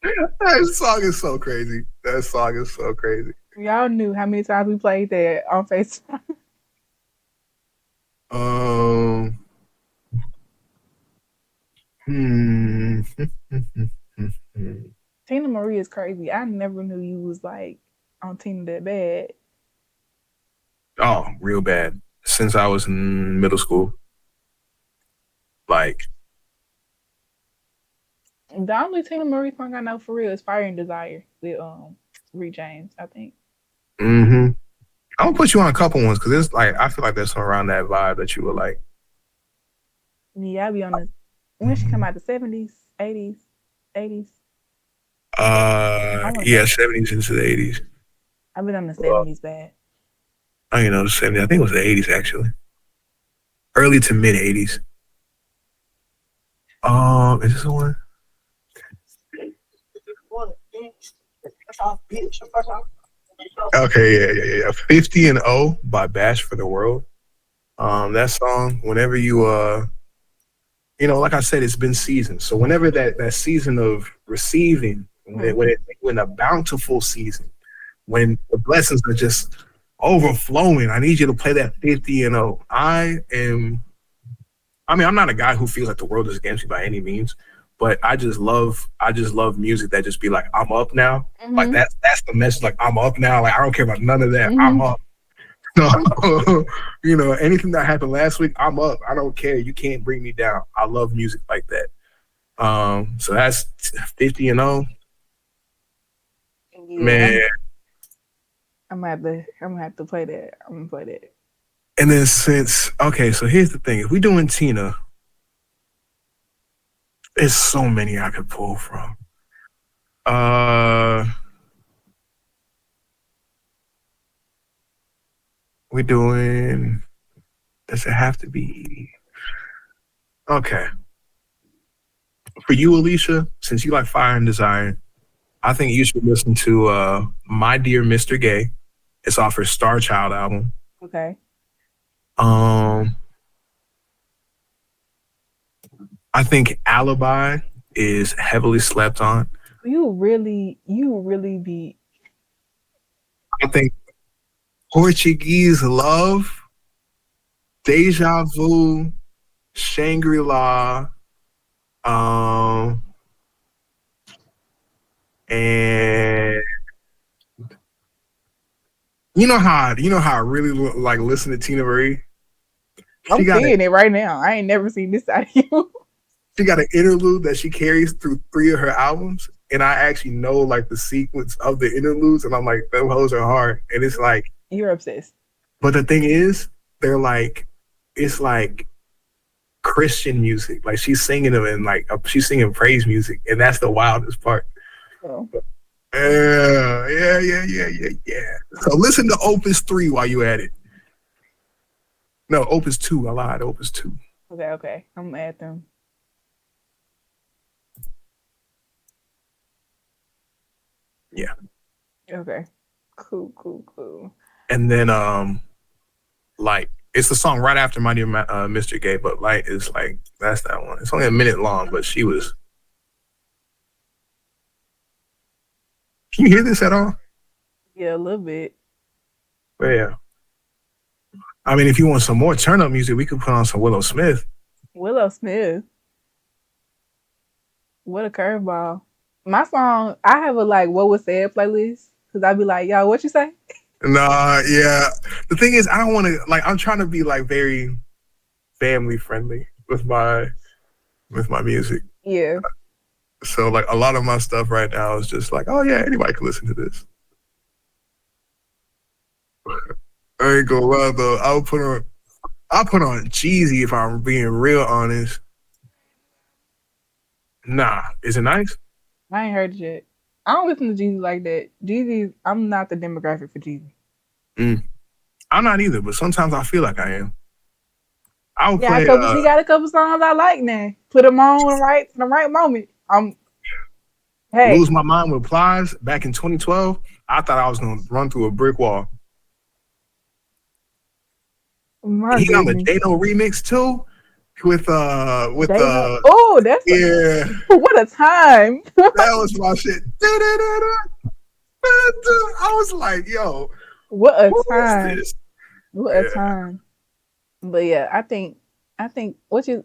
That song is so crazy. That song is so crazy. Y'all knew how many times we played that on FaceTime. Um, hmm. Tina Marie is crazy. I never knew you was like on Tina that bad. Oh, real bad. Since I was in middle school. Like, The only Tina Marie song I know for real is Fire and Desire with Reed James, I think. mm-hmm. I'm gonna put you on a couple ones because it's like I feel like there's some around that vibe that you would like. Yeah, I be on the when she come out, the 70s, 80s, 80s. I want to Yeah, say 70s into the 80s. I've been on the Well, 70s bad. I don't know the 70s. I think it was the 80s actually. Early to mid 80s. Is this the one? Okay, yeah. 50 and O by Bash for the World. That song, whenever like I said, it's been seasons. So whenever that season of receiving, when a bountiful season, when the blessings are just overflowing, I need you to play that 50 and O. I'm not a guy who feels like the world is against me by any means, but I just love music that just be like, I'm up now. Like Mm-hmm. that's the message. Like I'm up now. Like I don't care about none of that. I'm Mm-hmm. up. Anything that happened last week, I'm up. I don't care. You can't bring me down. I love music like that. So that's 50 and 0. Yeah, Man. I'm gonna have to play that. I'm gonna play that. And then so here's the thing. If we doing Tina, there's so many I could pull from. Uh we doing does it have to be okay. For you, Alicia, since you like Fire and Desire, I think you should listen to My Dear Mr. Gay. It's off her Star Child album. Okay. Um I think Alibi is heavily slept on. You really be I think Portuguese Love, Deja Vu, Shangri-La, um, and you know how I really like listen to Tina Marie. She I'm got a seeing it right now. I ain't never seen this side of you. she got an interlude that she carries through three of her albums, and I actually know like the sequence of the interludes, and I'm like, them hoes are hard, and it's like, You're obsessed. but the thing is, they're like, it's like Christian music, like she's singing them and like she's singing praise music, and that's the wildest part. Oh. Yeah. So listen to Opus 3 while you at it. No, Opus 2. I lied. Opus 2. Okay. I'm gonna add them. Yeah. Okay. Cool. And then like It's the song right after My Dear Mr. Gay, but Light is like, that's that one. It's only a minute long, but she was. Can you hear this at all? Yeah, a little bit. But yeah. I mean, if you want some more turn up music, we could put on some Willow Smith. Willow Smith. What a curveball. My song, I have a like what was said playlist. Cause I'd be like, yo, what you say? Nah, yeah. The thing is, I don't want to like. I'm trying to be like very family friendly with my music. Yeah. So like a lot of my stuff right now is just like, oh yeah, anybody can listen to this. I ain't gonna lie though. I'll put on Jeezy if I'm being real honest. Nah, is it nice? I ain't heard it yet. I don't listen to Jeezy like that. Jeezy, I'm not the demographic for Jeezy. I'm not either, but sometimes I feel like I am. I'll Yeah, play. he got a couple songs I like now. Put them on the right moment. Hey, Lose My Mind with Plies back in 2012. I thought I was gonna run through a brick wall. He on the J-No remix too, with oh, that's yeah. What a time! That was my shit. I was like, yo, what a time! This? What a time! But yeah, I think what was your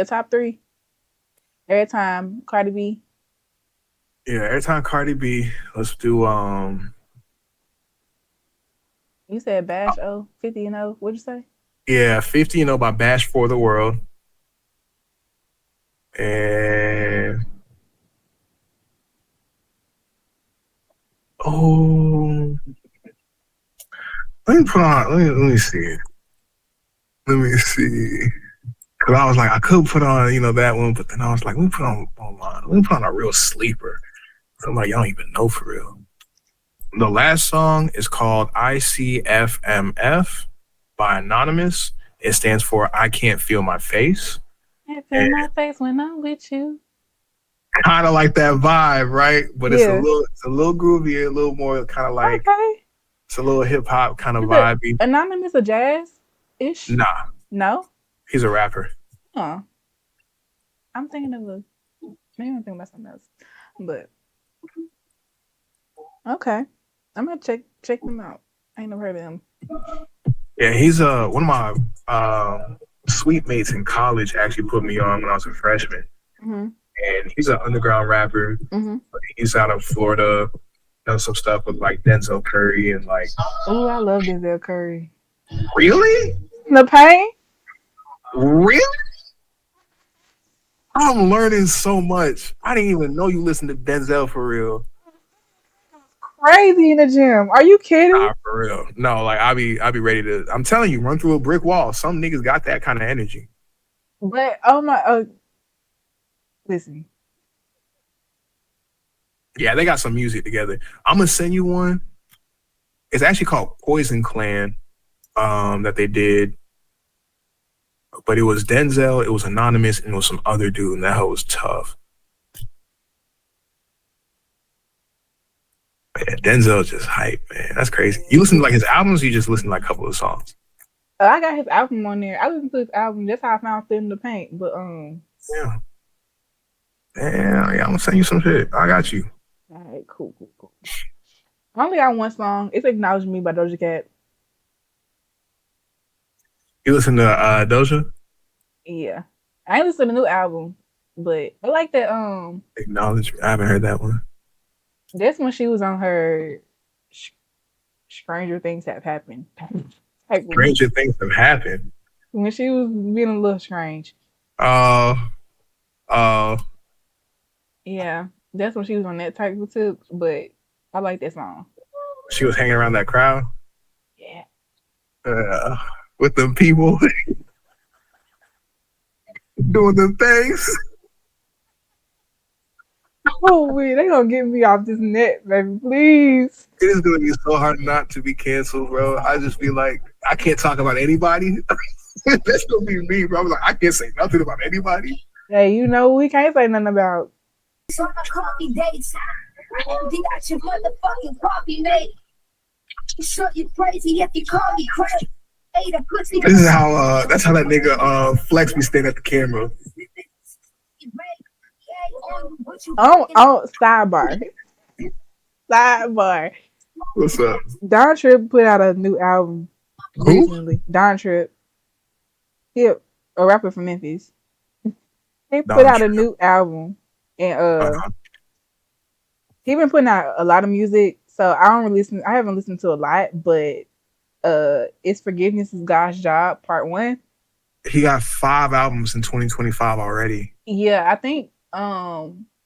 top three? Every time Cardi B. Yeah, every time Cardi B. Let's do You said Bash 50 and 0. What'd you say? Yeah, 50 and 0 by Bash for the World. And let me see. Let me see. Cause I was like, I could put on, that one, but then I was like, let me put on a real sleeper. Somebody y'all don't even know for real. The last song is called ICFMF by Anonymous. It stands for I Can't Feel My Face. I feel my face when I'm with you. Kind of like that vibe, right? But it's a little groovy, a little more kind of like it's a little hip hop kind of vibey. Anonymous a jazz-ish? Nah. No? He's a rapper. Huh. I'm thinking of maybe I'm thinking about something else. But okay. I'm gonna check them out. I ain't never heard of him. Yeah, he's one of my sweet mates in college actually put me on when I was a freshman. Mm-hmm. And he's an underground rapper. Mm-hmm. He's out of Florida. Done some stuff with like Denzel Curry and like. Oh, I love Denzel Curry. Really? The Pain? Really? I'm learning so much. I didn't even know you listened to Denzel for real. Crazy in the gym. Are you kidding? Nah, for real. No, like I'll be ready to. I'm telling you, run through a brick wall. Some niggas got that kind of energy. But listen. Yeah, they got some music together. I'm gonna send you one. It's actually called Poison Clan. That they did. But it was Denzel, it was Anonymous, and it was some other dude, and that hoe was tough. Man, Denzel just hype, man. That's crazy. You listen to like his albums, or you just listen to like a couple of songs? I got his album on there. I listened to his album. That's how I found Thin the Paint. But yeah. Damn, yeah, I'm gonna send you some shit. I got you. All right, cool. I only got one song. It's Acknowledge Me by Doja Cat. You listen to Doja? Yeah. I ain't listened to the new album, but I like that Acknowledge Me. I haven't heard that one. That's when she was on her Stranger Things Have Happened. Stranger Things Have Happened? When she was being a little strange. Yeah. That's when she was on that type of tip, but I like that song. She was hanging around that crowd? Yeah. With them people doing them things. Oh, wait, they gonna get me off this net, baby, please. It is gonna be so hard not to be canceled, bro. I just be like, I can't talk about anybody. That's gonna be me, bro. I'm like, I can't say nothing about anybody. Hey, we can't say nothing about. So my coffee daytime. I empty out your motherfucking coffee, mate. This is how that's how that nigga Flex be staying at the camera. Oh, sidebar. Sidebar. What's up? Don Trip put out a new album Who? recently. Don Trip. He a rapper from Memphis. He put Don out a Trip. new album, and Uh-huh. he been putting out a lot of music. So I don't really listen. I haven't listened to a lot, but it's Forgiveness is God's Job Part 1. He got 5 albums in 2025 already. Yeah, I think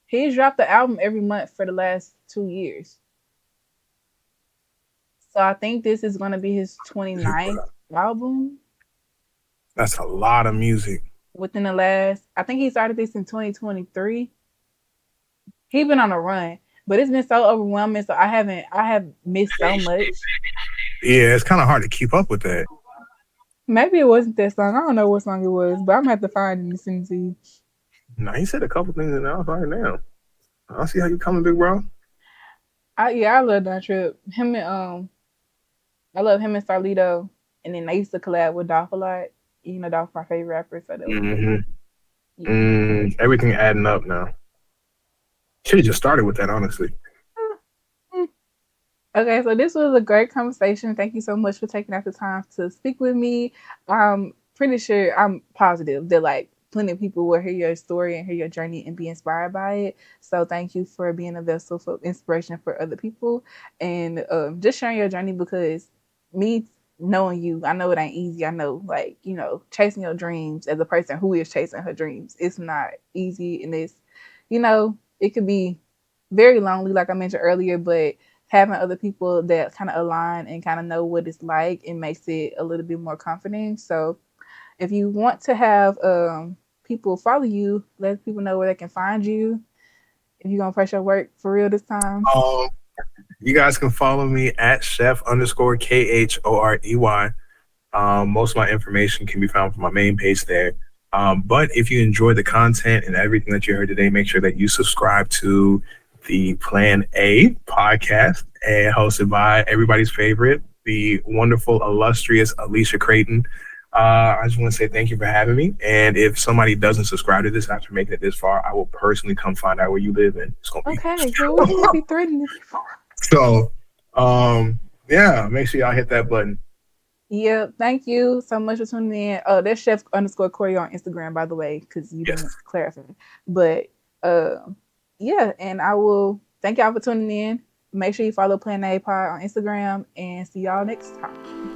he's dropped the album every month for the last 2 years. So I think this is going to be his 29th album That's a lot of music. within the last. I think he started this in 2023. He's been on a run, but it's been so overwhelming. So I have missed so much. Yeah, it's kind of hard to keep up with that. Maybe it wasn't that song. I don't know what song it was, but I'm gonna have to find it and send it to you. Now he said a couple things in the right now. I'll see how you coming, big bro. I love that trip. Him and I love him and Starlito, and then they used to collab with Dolph a lot. You know, Dolph my favorite rapper, so that was cool. Yeah. Everything adding up now. Should have just started with that, honestly. Okay, so this was a great conversation. Thank you so much for taking out the time to speak with me. I'm pretty sure, I'm positive that like plenty of people will hear your story and hear your journey and be inspired by it. So thank you for being a vessel for inspiration for other people and just sharing your journey because me knowing you, I know it ain't easy. I know like, you know, chasing your dreams as a person who is chasing her dreams, it's not easy and it's, you know, it could be very lonely, like I mentioned earlier, but having other people that kind of align and kind of know what it's like, it makes it a little bit more comforting. So if you want to have people follow you, let people know where they can find you. If you're gonna press your work for real this time. Um, you guys can follow me at chef_KHOREY. Most of my information can be found from my main page there. But if you enjoyed the content and everything that you heard today, make sure that you subscribe to the Plan A podcast and hosted by everybody's favorite, the wonderful, illustrious Alicia Creighton. I just want to say thank you for having me. And if somebody doesn't subscribe to this after making it this far, I will personally come find out where you live, and it's gonna be Okay, well we can't be threatening people. so. Yeah, make sure y'all hit that button. Yeah, thank you so much for tuning in. That's chef_Khorey on Instagram, by the way, because you Yes. didn't clarify. But yeah, and I will thank y'all for tuning in. Make sure you follow Plan A Pod on Instagram and see y'all next time.